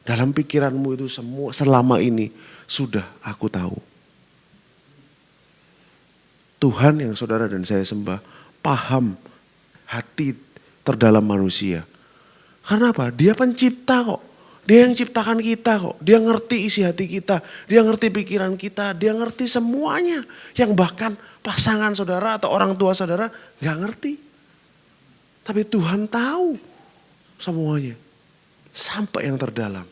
Dalam pikiranmu itu semua selama ini sudah aku tahu. Tuhan yang saudara dan saya sembah paham hati terdalam manusia. Karena apa? Dia pencipta kok. Dia yang ciptakan kita kok. Dia ngerti isi hati kita. Dia ngerti pikiran kita. Dia ngerti semuanya. Yang bahkan pasangan saudara atau orang tua saudara gak ngerti. Tapi Tuhan tahu semuanya. Sampai yang terdalam.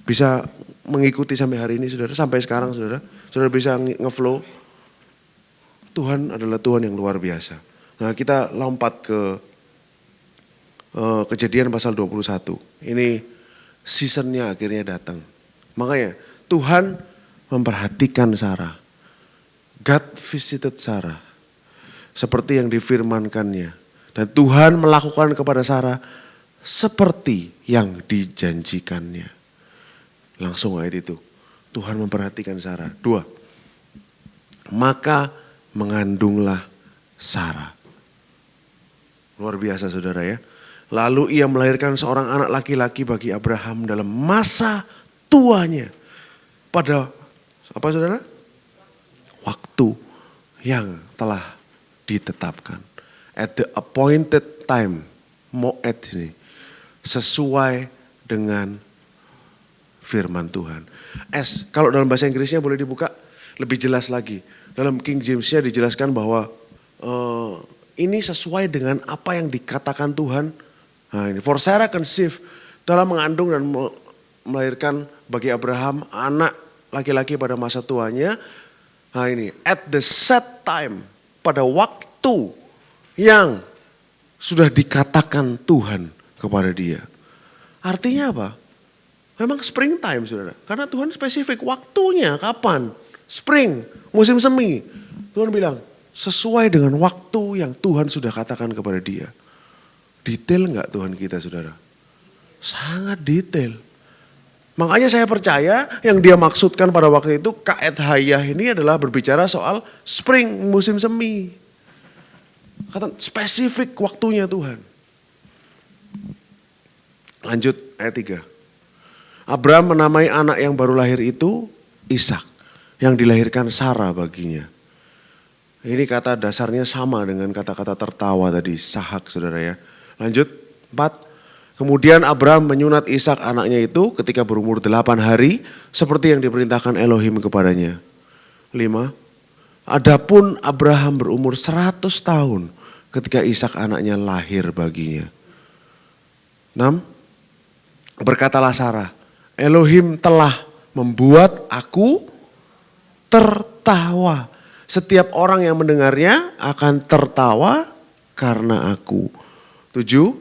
Bisa mengikuti sampai hari ini saudara. Sampai sekarang saudara. Saudara bisa ngeflow. Tuhan adalah Tuhan yang luar biasa. Nah kita lompat ke Kejadian pasal 21. Ini seasonnya akhirnya datang. Makanya Tuhan memperhatikan Sarah. God visited Sarah. Seperti yang difirmankannya. Dan Tuhan melakukan kepada Sarah seperti yang dijanjikannya. Langsung ayat itu. Tuhan memperhatikan Sarah. 2. Maka mengandunglah Sarah. Luar biasa saudara ya. Lalu ia melahirkan seorang anak laki-laki bagi Abraham dalam masa tuanya. Pada apa saudara? Waktu yang telah ditetapkan. At the appointed time. Moed ini. Sesuai dengan firman Tuhan. Kalau dalam bahasa Inggrisnya boleh dibuka lebih jelas lagi. Dalam King James-nya dijelaskan bahwa ini sesuai dengan apa yang dikatakan Tuhan. Nah ini, for Sarah conceived, telah mengandung dan melahirkan bagi Abraham anak laki-laki pada masa tuanya. Nah ini, at the set time, pada waktu yang sudah dikatakan Tuhan kepada dia. Artinya apa? Memang springtime saudara. Karena Tuhan spesifik waktunya kapan. Spring, musim semi. Tuhan bilang sesuai dengan waktu yang Tuhan sudah katakan kepada dia. Detail enggak Tuhan kita saudara? Sangat detail. Makanya saya percaya yang dia maksudkan pada waktu itu Ka'ed Hayah ini adalah berbicara soal spring, musim semi. Kata spesifik waktunya Tuhan. Lanjut ayat 3. Abraham menamai anak yang baru lahir itu Ishak, yang dilahirkan Sarah baginya. Ini kata dasarnya sama dengan kata-kata tertawa tadi, sahak saudara ya. Lanjut 4. Kemudian Abraham menyunat Ishak anaknya itu ketika berumur 8 hari seperti yang diperintahkan Elohim kepadanya. 5. Adapun Abraham berumur 100 tahun ketika Ishak anaknya lahir baginya. 6. Berkatalah Sarah, Elohim telah membuat aku tertawa. Setiap orang yang mendengarnya akan tertawa karena aku. 7.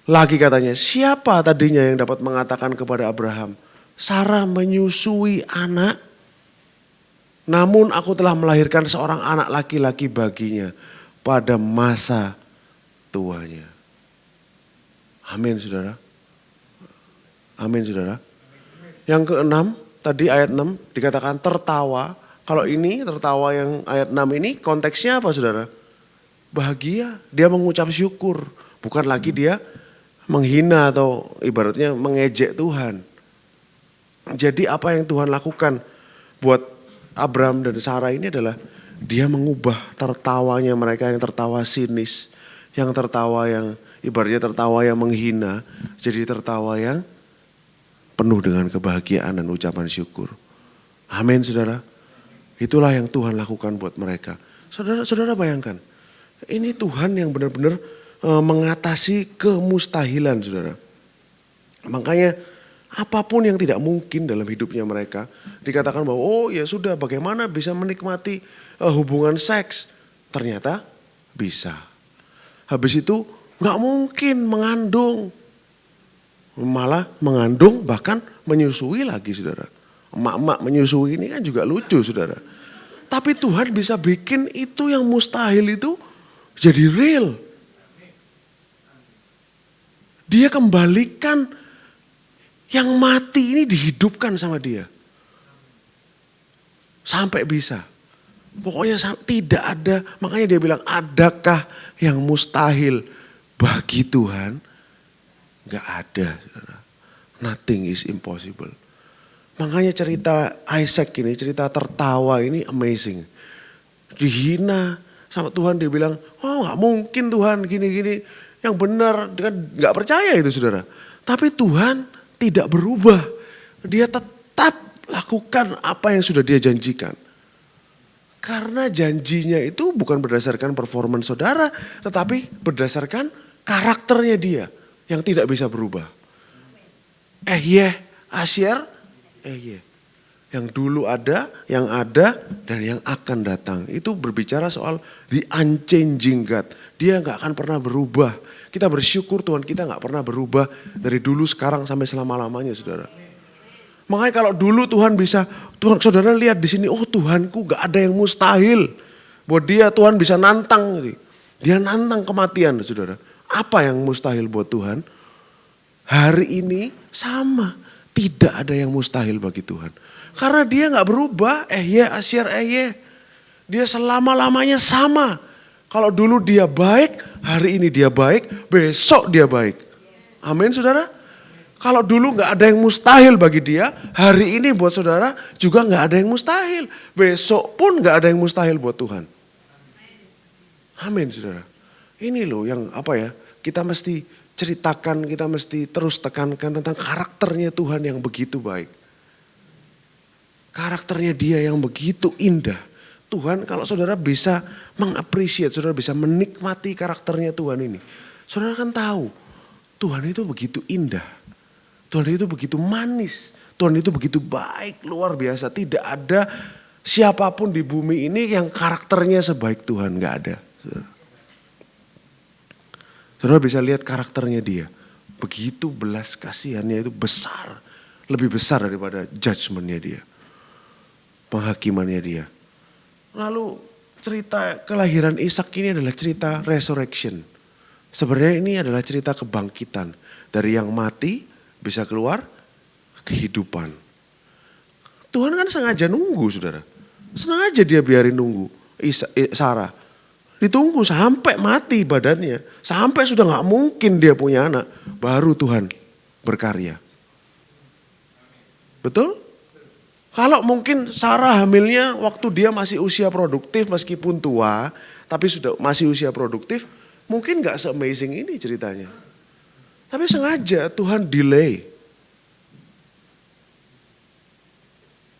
Lagi katanya, siapa tadinya yang dapat mengatakan kepada Abraham, Sarah menyusui anak, namun aku telah melahirkan seorang anak laki-laki baginya pada masa tuanya. Amin saudara. Amin saudara. Yang keenam, tadi ayat 6 dikatakan tertawa. Kalau ini tertawa yang ayat 6 ini konteksnya apa saudara? Bahagia, dia mengucap syukur. Bukan lagi dia menghina atau ibaratnya mengejek Tuhan. Jadi apa yang Tuhan lakukan buat Abraham dan Sarah ini adalah dia mengubah tertawanya mereka yang tertawa sinis. Yang tertawa yang ibaratnya tertawa yang menghina jadi tertawa yang penuh dengan kebahagiaan dan ucapan syukur. Amin saudara. Itulah yang Tuhan lakukan buat mereka. Saudara bayangkan. Ini Tuhan yang benar-benar mengatasi kemustahilan saudara. Makanya apapun yang tidak mungkin dalam hidupnya mereka. Dikatakan bahwa oh ya sudah bagaimana bisa menikmati hubungan seks. Ternyata bisa. Habis itu gak mungkin mengandung. Malah mengandung bahkan menyusui lagi saudara. Emak-emak menyusui ini kan juga lucu saudara. Tapi Tuhan bisa bikin itu yang mustahil itu jadi real. Dia kembalikan yang mati ini dihidupkan sama dia. Sampai bisa. Pokoknya tidak ada, makanya dia bilang adakah yang mustahil bagi Tuhan? Gak ada. Nothing is impossible. Makanya cerita Isaac ini, cerita tertawa ini amazing. Dihina sama Tuhan dia bilang, oh gak mungkin Tuhan gini-gini. Yang benar, dia kan gak percaya itu saudara. Tapi Tuhan tidak berubah. Dia tetap lakukan apa yang sudah dia janjikan. Karena janjinya itu bukan berdasarkan performance saudara, tetapi berdasarkan karakternya dia yang tidak bisa berubah. Asyar, yang dulu ada, yang ada, dan yang akan datang. Itu berbicara soal the unchanging God. Dia gak akan pernah berubah. Kita bersyukur Tuhan kita gak pernah berubah dari dulu, sekarang, sampai selama-lamanya saudara. Makanya kalau dulu Tuhan bisa, Tuhan saudara lihat di sini, oh Tuhanku gak ada yang mustahil. Buat dia Tuhan bisa nantang. Dia nantang kematian saudara. Apa yang mustahil buat Tuhan? Hari ini sama. Tidak ada yang mustahil bagi Tuhan. Karena dia gak berubah. Asyar. Dia selama-lamanya sama. Kalau dulu dia baik, hari ini dia baik, besok dia baik. Amin saudara. Kalau dulu gak ada yang mustahil bagi dia, hari ini buat saudara juga gak ada yang mustahil. Besok pun gak ada yang mustahil buat Tuhan. Amin saudara. Ini loh yang kita mesti ceritakan, kita mesti terus tekankan tentang karakternya Tuhan yang begitu baik. Karakternya dia yang begitu indah. Tuhan kalau saudara bisa mengapresiasi, saudara bisa menikmati karakternya Tuhan ini. Saudara kan tahu Tuhan itu begitu indah. Tuhan itu begitu manis. Tuhan itu begitu baik, luar biasa. Tidak ada siapapun di bumi ini yang karakternya sebaik Tuhan, gak ada. Saudara bisa lihat karakternya dia. Begitu belas kasihannya itu besar. lebih besar daripada judgment-nya dia. Penghakimannya dia. Lalu cerita kelahiran Ishak ini adalah cerita resurrection. Sebenarnya ini adalah cerita kebangkitan. Dari yang mati bisa keluar kehidupan. Tuhan kan sengaja nunggu, saudara. Sengaja dia biarin nunggu Sarah. Ditunggu sampai mati badannya. Sampai sudah gak mungkin dia punya anak. Baru Tuhan berkarya. Betul? Kalau mungkin Sarah hamilnya waktu dia masih usia produktif meskipun tua. Tapi sudah masih usia produktif. Mungkin gak se-amazing ini ceritanya. Tapi sengaja Tuhan delay.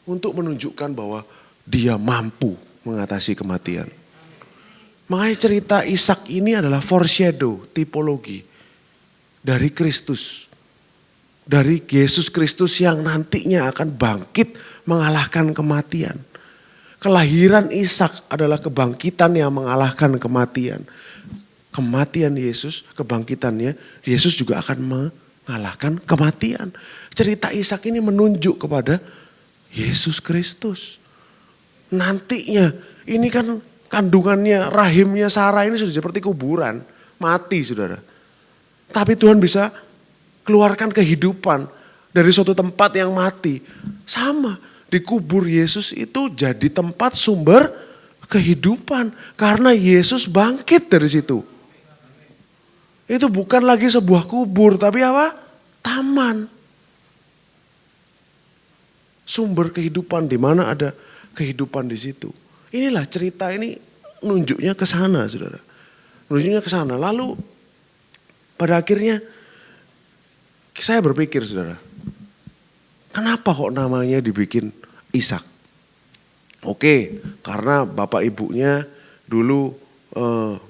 Untuk menunjukkan bahwa dia mampu mengatasi kematian. Makanya cerita Ishak ini adalah foreshadow, tipologi dari Kristus. Dari Yesus Kristus yang nantinya akan bangkit mengalahkan kematian. Kelahiran Ishak adalah kebangkitan yang mengalahkan kematian. Kematian Yesus, kebangkitannya, Yesus juga akan mengalahkan kematian. Cerita Ishak ini menunjuk kepada Yesus Kristus. Nantinya, ini kan kandungannya, rahimnya Sarah ini sudah seperti kuburan. Mati, saudara. Tapi Tuhan bisa keluarkan kehidupan dari suatu tempat yang mati. Sama, dikubur Yesus itu jadi tempat sumber kehidupan. Karena Yesus bangkit dari situ. Itu bukan lagi sebuah kubur, tapi apa? Taman. Sumber kehidupan, di mana ada kehidupan di situ. Inilah cerita ini nunjuknya ke sana, saudara. Nunjuknya ke sana. Lalu pada akhirnya saya berpikir, saudara, kenapa kok namanya dibikin Ishak? Oke, karena bapak ibunya dulu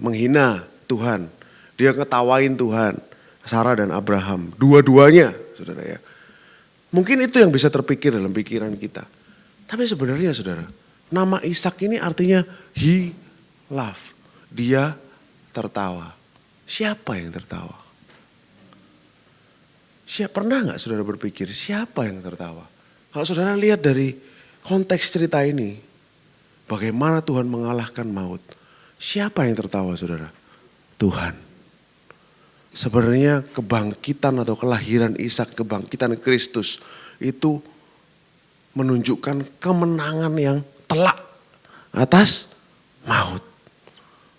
menghina Tuhan. Dia ngetawain Tuhan, Sarah dan Abraham. Dua-duanya, saudara ya. Mungkin itu yang bisa terpikir dalam pikiran kita. Tapi sebenarnya saudara, nama Ishak ini artinya he laugh. Dia tertawa. Siapa yang tertawa? Pernah gak saudara berpikir siapa yang tertawa? Kalau saudara lihat dari konteks cerita ini, bagaimana Tuhan mengalahkan maut. Siapa yang tertawa saudara? Tuhan. Sebenarnya kebangkitan atau kelahiran Ishak, kebangkitan Kristus itu menunjukkan kemenangan yang telak atas maut.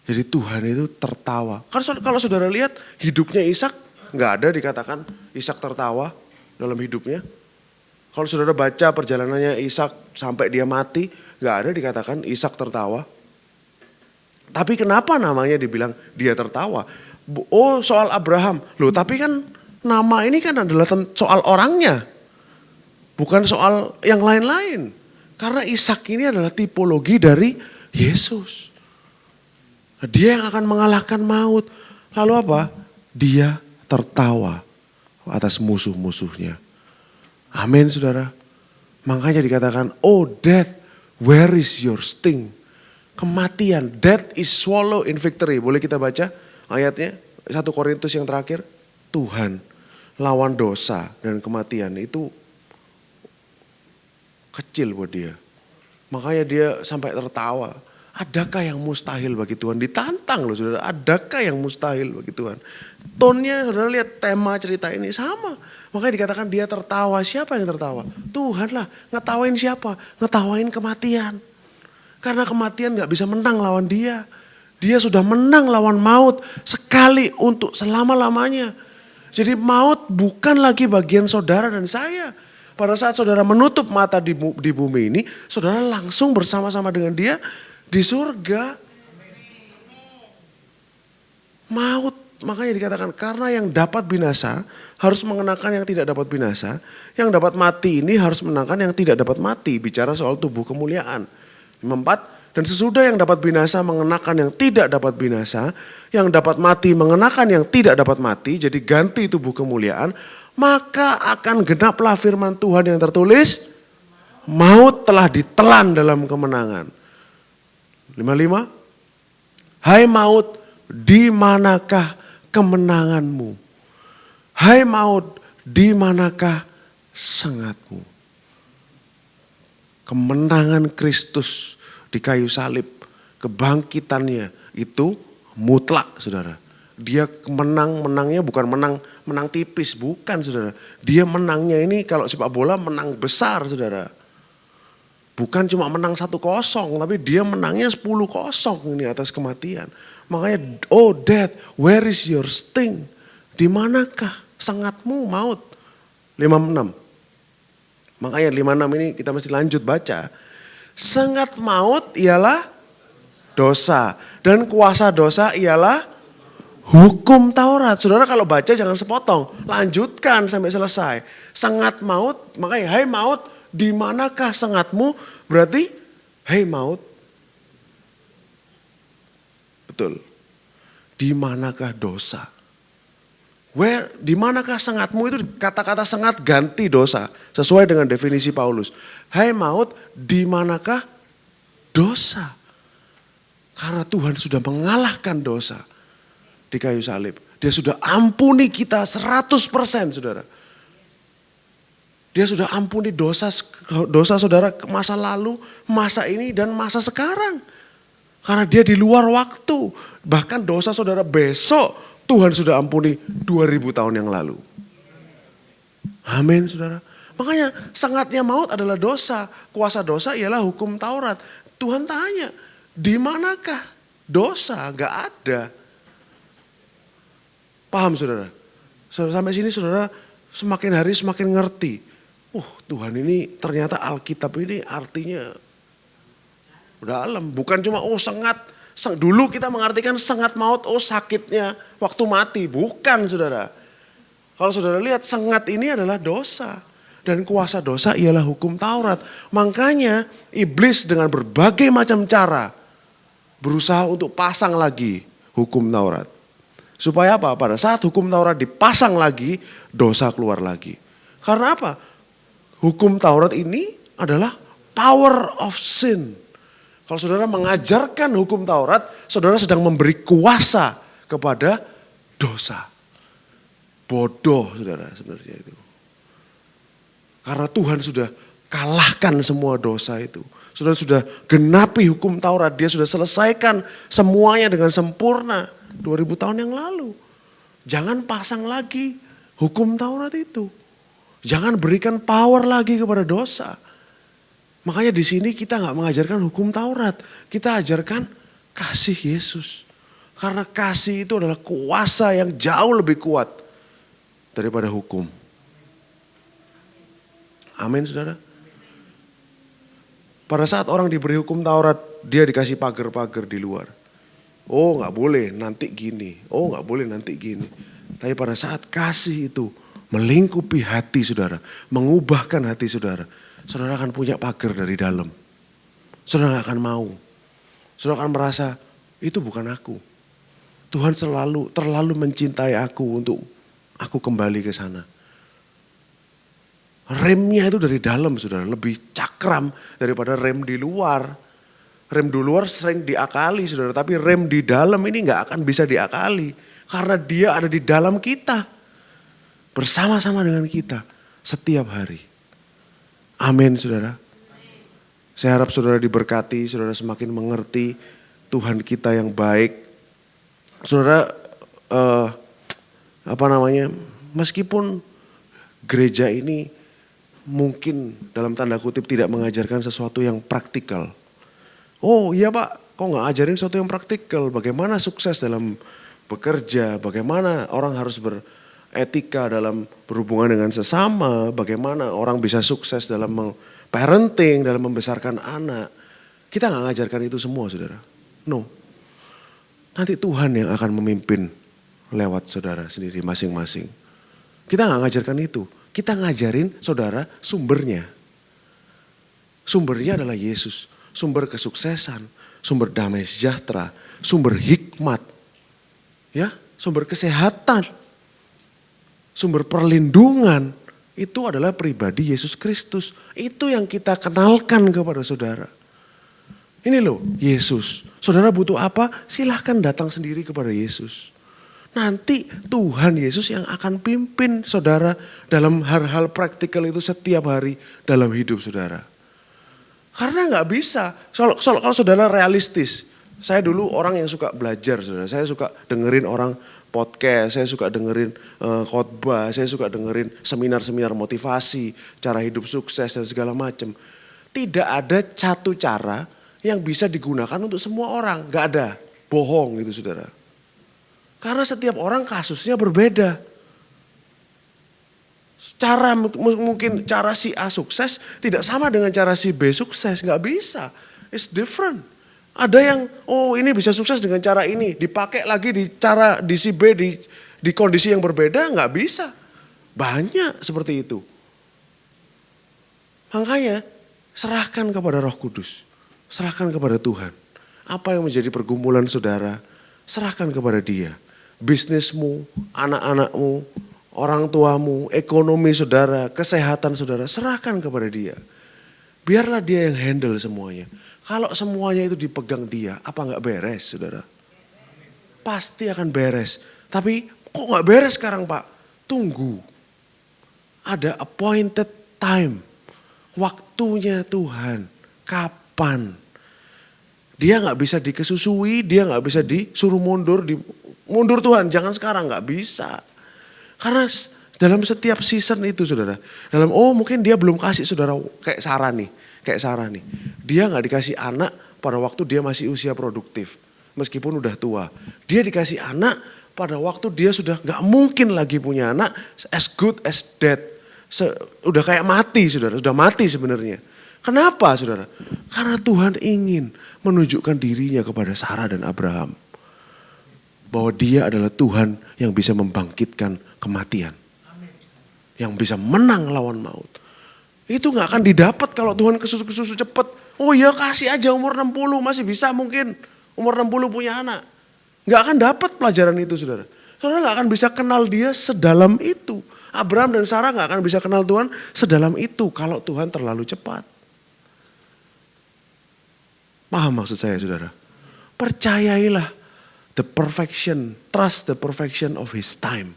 Jadi Tuhan itu tertawa. Kalau saudara lihat hidupnya Ishak, nggak ada dikatakan Ishak tertawa dalam hidupnya. Kalau saudara baca perjalanannya Ishak sampai dia mati, nggak ada dikatakan Ishak tertawa. Tapi kenapa namanya dibilang dia tertawa? Oh, soal Abraham. Loh, tapi kan nama ini kan adalah soal orangnya. Bukan soal yang lain-lain. Karena Ishak ini adalah tipologi dari Yesus. Dia yang akan mengalahkan maut. Lalu apa? Dia tertawa atas musuh-musuhnya. Amin, saudara. Makanya dikatakan, oh death, where is your sting? Kematian, death is swallowed in victory. Boleh kita baca ayatnya, 1 Korintus yang terakhir. Tuhan lawan dosa dan kematian itu kecil buat dia. Makanya dia sampai tertawa. Adakah yang mustahil bagi Tuhan? Ditantang loh saudara, adakah yang mustahil bagi Tuhan? Tonnya saudara lihat tema cerita ini sama. Makanya dikatakan dia tertawa. Siapa yang tertawa? Tuhan lah. Ngetawain siapa? Ngetawain kematian. Karena kematian gak bisa menang lawan dia. Dia sudah menang lawan maut sekali untuk selama-lamanya. Jadi maut bukan lagi bagian saudara dan saya. Pada saat saudara menutup mata di bumi ini, saudara langsung bersama-sama dengan dia di surga. Maut, makanya dikatakan karena yang dapat binasa harus mengenakan yang tidak dapat binasa. Yang dapat mati ini harus mengenakan yang tidak dapat mati. Bicara soal tubuh kemuliaan. 4. Dan sesudah yang dapat binasa mengenakan yang tidak dapat binasa, yang dapat mati mengenakan yang tidak dapat mati, jadi ganti tubuh kemuliaan, maka akan genaplah firman Tuhan yang tertulis, maut telah ditelan dalam kemenangan. 55. Hai maut, di manakah kemenanganmu? Hai maut, di manakah sengatmu. Kemenangan Kristus di kayu salib, kebangkitannya itu mutlak, saudara. Dia menangnya bukan menang tipis, bukan, saudara. Dia menangnya ini kalau sepak bola menang besar, saudara. Bukan cuma menang 1-0, tapi dia menangnya 10-0 ini atas kematian. Makanya, oh death, where is your sting? Di manakah sengatmu maut? 56. Makanya 56 ini kita mesti lanjut baca. Sengat maut ialah dosa. Dan kuasa dosa ialah hukum Taurat. Saudara kalau baca jangan sepotong. Lanjutkan sampai selesai. Sengat maut, makanya hai maut, di manakah sengatmu? Berarti hai maut. Betul. Di manakah dosa? Di manakah sengatmu itu kata-kata sengat ganti dosa. Sesuai dengan definisi Paulus. Hai maut, di manakah dosa? Karena Tuhan sudah mengalahkan dosa di kayu salib. Dia sudah ampuni kita 100%, saudara. Dia sudah ampuni dosa saudara masa lalu, masa ini, dan masa sekarang. Karena dia di luar waktu. Bahkan dosa saudara besok Tuhan sudah ampuni 2000 tahun yang lalu. Amin, saudara. Makanya sengatnya maut adalah dosa. Kuasa dosa ialah hukum Taurat. Tuhan tanya, di manakah dosa? Gak ada. Paham, saudara? Sampai sini saudara semakin hari semakin ngerti. Tuhan ini ternyata Alkitab ini artinya dalam. Bukan cuma sengat. Dulu kita mengartikan sengat maut, sakitnya waktu mati. Bukan, saudara. Kalau saudara lihat, sengat ini adalah dosa. Dan kuasa dosa ialah hukum Taurat. Makanya iblis dengan berbagai macam cara berusaha untuk pasang lagi hukum Taurat. Supaya apa? Pada saat hukum Taurat dipasang lagi, dosa keluar lagi. Karena apa? Hukum Taurat ini adalah power of sin. Kalau saudara mengajarkan hukum Taurat, saudara sedang memberi kuasa kepada dosa. Bodoh, saudara, sebenarnya itu. Karena Tuhan sudah kalahkan semua dosa itu. Saudara sudah genapi hukum Taurat, dia sudah selesaikan semuanya dengan sempurna 2000 tahun yang lalu. Jangan pasang lagi hukum Taurat itu. Jangan berikan power lagi kepada dosa. Makanya di sini kita nggak mengajarkan hukum Taurat, kita ajarkan kasih Yesus. Karena kasih itu adalah kuasa yang jauh lebih kuat daripada hukum. Amin, saudara. Pada saat orang diberi hukum Taurat, dia dikasih pagar-pagar di luar. Oh nggak boleh nanti gini, oh nggak boleh nanti gini. Tapi pada saat kasih itu melingkupi hati saudara, mengubahkan hati saudara, saudara akan punya pagar dari dalam. Saudara gak akan mau. Saudara akan merasa itu bukan aku. Tuhan terlalu mencintai aku untuk aku kembali ke sana. Remnya itu dari dalam, saudara, lebih cakram daripada rem di luar. Rem di luar sering diakali, saudara, tapi rem di dalam ini gak akan bisa diakali. Karena dia ada di dalam kita. Bersama-sama dengan kita setiap hari. Amin, saudara. Saya harap saudara diberkati, saudara semakin mengerti Tuhan kita yang baik. Saudara, meskipun gereja ini mungkin dalam tanda kutip tidak mengajarkan sesuatu yang praktikal. Oh iya Pak, kok gak ajarin sesuatu yang praktikal? Bagaimana sukses dalam bekerja, bagaimana orang harus beretika dalam berhubungan dengan sesama, bagaimana orang bisa sukses dalam parenting, dalam membesarkan anak. Kita gak ngajarkan itu semua, saudara. No. Nanti Tuhan yang akan memimpin lewat saudara sendiri masing-masing. Kita gak ngajarkan itu. Kita ngajarin saudara sumbernya. Sumbernya adalah Yesus. Sumber kesuksesan, sumber damai sejahtera, sumber hikmat, ya, sumber kesehatan. Sumber perlindungan itu adalah pribadi Yesus Kristus. Itu yang kita kenalkan kepada saudara. Ini loh Yesus. Saudara butuh apa? Silahkan datang sendiri kepada Yesus. Nanti Tuhan Yesus yang akan pimpin saudara dalam hal-hal praktikal itu setiap hari dalam hidup saudara. Karena nggak bisa, kalau saudara realistis. Saya dulu orang yang suka belajar saudara, saya suka dengerin orang podcast, saya suka dengerin khotbah, saya suka dengerin seminar-seminar motivasi, cara hidup sukses dan segala macam. Tidak ada satu cara yang bisa digunakan untuk semua orang, nggak ada, bohong gitu saudara. Karena setiap orang kasusnya berbeda. Mungkin cara si A sukses tidak sama dengan cara si B sukses, nggak bisa, it's different. Ada yang ini bisa sukses dengan cara ini, dipakai lagi di si B di kondisi yang berbeda, nggak bisa. Banyak seperti itu. Makanya serahkan kepada Roh Kudus, serahkan kepada Tuhan. Apa yang menjadi pergumulan saudara, serahkan kepada Dia. Bisnismu, anak-anakmu, orang tuamu, ekonomi saudara, kesehatan saudara, serahkan kepada Dia. Biarlah Dia yang handle semuanya. Kalau semuanya itu dipegang Dia, apa nggak beres saudara? Pasti akan beres. Tapi kok nggak beres sekarang Pak? Tunggu. Ada appointed time. Waktunya Tuhan. Kapan? Dia nggak bisa dikesusui, dia nggak bisa disuruh mundur. Mundur Tuhan, jangan sekarang, nggak bisa. Karena dalam setiap season itu saudara, mungkin dia belum kasih saudara kayak Sarah nih. Dia gak dikasih anak pada waktu dia masih usia produktif. Meskipun udah tua. Dia dikasih anak pada waktu dia sudah gak mungkin lagi punya anak, as good as dead. Udah kayak mati saudara, sudah mati sebenarnya. Kenapa saudara? Karena Tuhan ingin menunjukkan dirinya kepada Sarah dan Abraham. Bahwa Dia adalah Tuhan yang bisa membangkitkan kematian. Yang bisa menang lawan maut. Itu gak akan didapat kalau Tuhan kesusu cepet. Oh ya kasih aja umur 60 masih bisa mungkin. Umur 60 punya anak. Gak akan dapat pelajaran itu saudara. Saudara gak akan bisa kenal Dia sedalam itu. Abraham dan Sarah gak akan bisa kenal Tuhan sedalam itu kalau Tuhan terlalu cepat. Paham maksud saya saudara? Percayailah the perfection, trust the perfection of His time.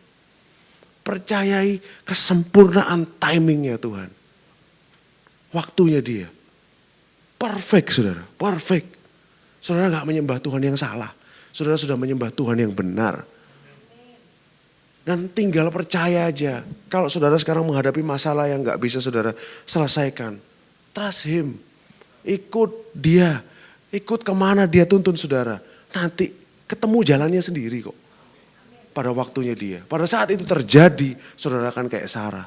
Percayai kesempurnaan timingnya Tuhan. Waktunya Dia. Perfect saudara, perfect. Saudara gak menyembah Tuhan yang salah. Saudara sudah menyembah Tuhan yang benar. Dan tinggal percaya aja. Kalau saudara sekarang menghadapi masalah yang gak bisa saudara selesaikan. Trust Him. Ikut Dia. Ikut kemana Dia tuntun saudara. Nanti ketemu jalannya sendiri kok. Pada waktunya Dia. Pada saat itu terjadi, saudara akan kayak Sarah.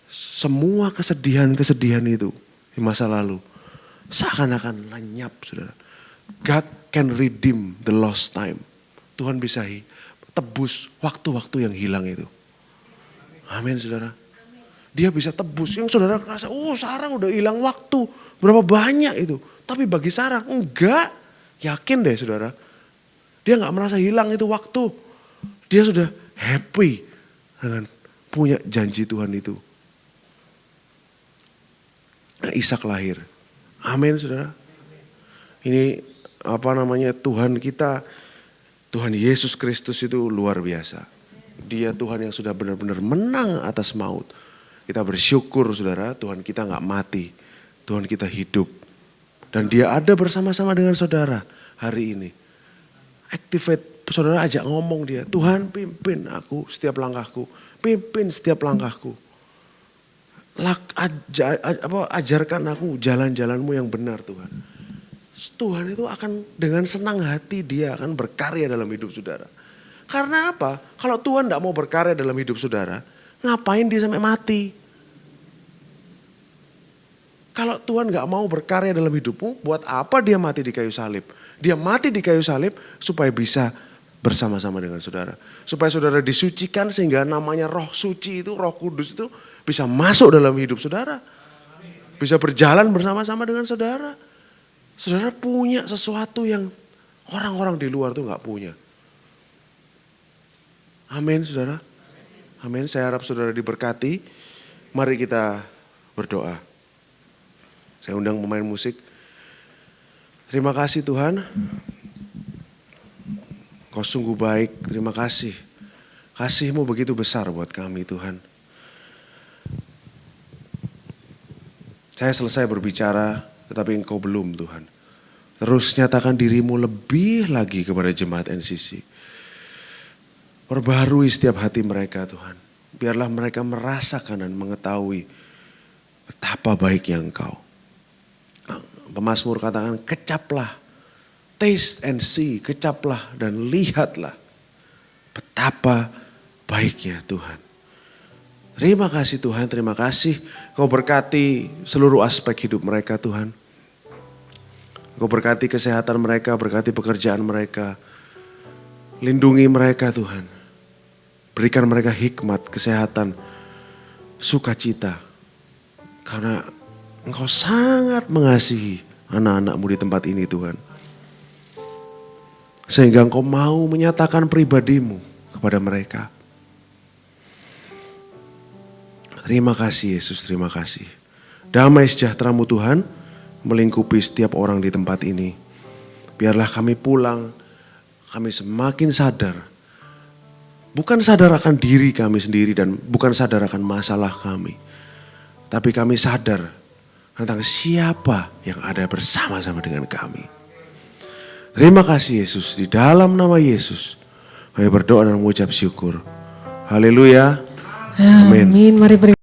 Semua kesedihan-kesedihan itu di masa lalu seakan-akan lenyap saudara. God can redeem the lost time. Tuhan bisa tebus waktu-waktu yang hilang itu. Amin saudara. Dia bisa tebus. Yang saudara merasa, Sarah udah hilang waktu. Berapa banyak itu. Tapi bagi Sarah enggak. Yakin deh saudara. Dia gak merasa hilang itu waktu. Dia sudah happy dengan punya janji Tuhan itu. Nah, Ishak lahir. Amin saudara. Ini Tuhan kita, Tuhan Yesus Kristus itu luar biasa. Dia Tuhan yang sudah benar-benar menang atas maut. Kita bersyukur saudara, Tuhan kita gak mati. Tuhan kita hidup. Dan Dia ada bersama-sama dengan saudara hari ini. Activate, saudara ajak ngomong dia. Tuhan pimpin aku setiap langkahku. Pimpin setiap langkahku. Ajarkan aku jalan-jalanmu yang benar Tuhan. Tuhan itu akan dengan senang hati Dia akan berkarya dalam hidup saudara. Karena apa? Kalau Tuhan tidak mau berkarya dalam hidup saudara, ngapain Dia sampai mati? Kalau Tuhan gak mau berkarya dalam hidupmu, buat apa Dia mati di kayu salib? Dia mati di kayu salib supaya bisa bersama-sama dengan saudara. Supaya saudara disucikan sehingga namanya Roh Suci itu, Roh Kudus itu bisa masuk dalam hidup saudara. Bisa berjalan bersama-sama dengan saudara. Saudara punya sesuatu yang orang-orang di luar tuh gak punya. Amin saudara. Amin. Saya harap saudara diberkati. Mari kita berdoa. Saya undang pemain musik. Terima kasih Tuhan. Engkau sungguh baik, terima kasih. Kasih-Mu begitu besar buat kami Tuhan. Saya selesai berbicara, tetapi Engkau belum Tuhan. Terus nyatakan diri-Mu lebih lagi kepada jemaat NCC. Perbaharui setiap hati mereka Tuhan. Biarlah mereka merasakan dan mengetahui betapa baiknya Engkau. Pemazmur katakan, kecaplah, taste and see, kecaplah dan lihatlah betapa baiknya Tuhan. Terima kasih Tuhan, terima kasih. Kau berkati seluruh aspek hidup mereka Tuhan. Kau berkati kesehatan mereka, berkati pekerjaan mereka. Lindungi mereka Tuhan. Berikan mereka hikmat, kesehatan, sukacita. Karena Engkau sangat mengasihi anak-anak-Mu di tempat ini Tuhan. Sehingga Engkau mau menyatakan pribadi-Mu kepada mereka. Terima kasih Yesus, terima kasih. Damai sejahtera-Mu Tuhan melingkupi setiap orang di tempat ini. Biarlah kami pulang, kami semakin sadar. Bukan sadar akan diri kami sendiri dan bukan sadar akan masalah kami. Tapi kami sadar tentang siapa yang ada bersama-sama dengan kami. Terima kasih Yesus, di dalam nama Yesus kami berdoa dan mengucap syukur. Haleluya. Amin. Mari beri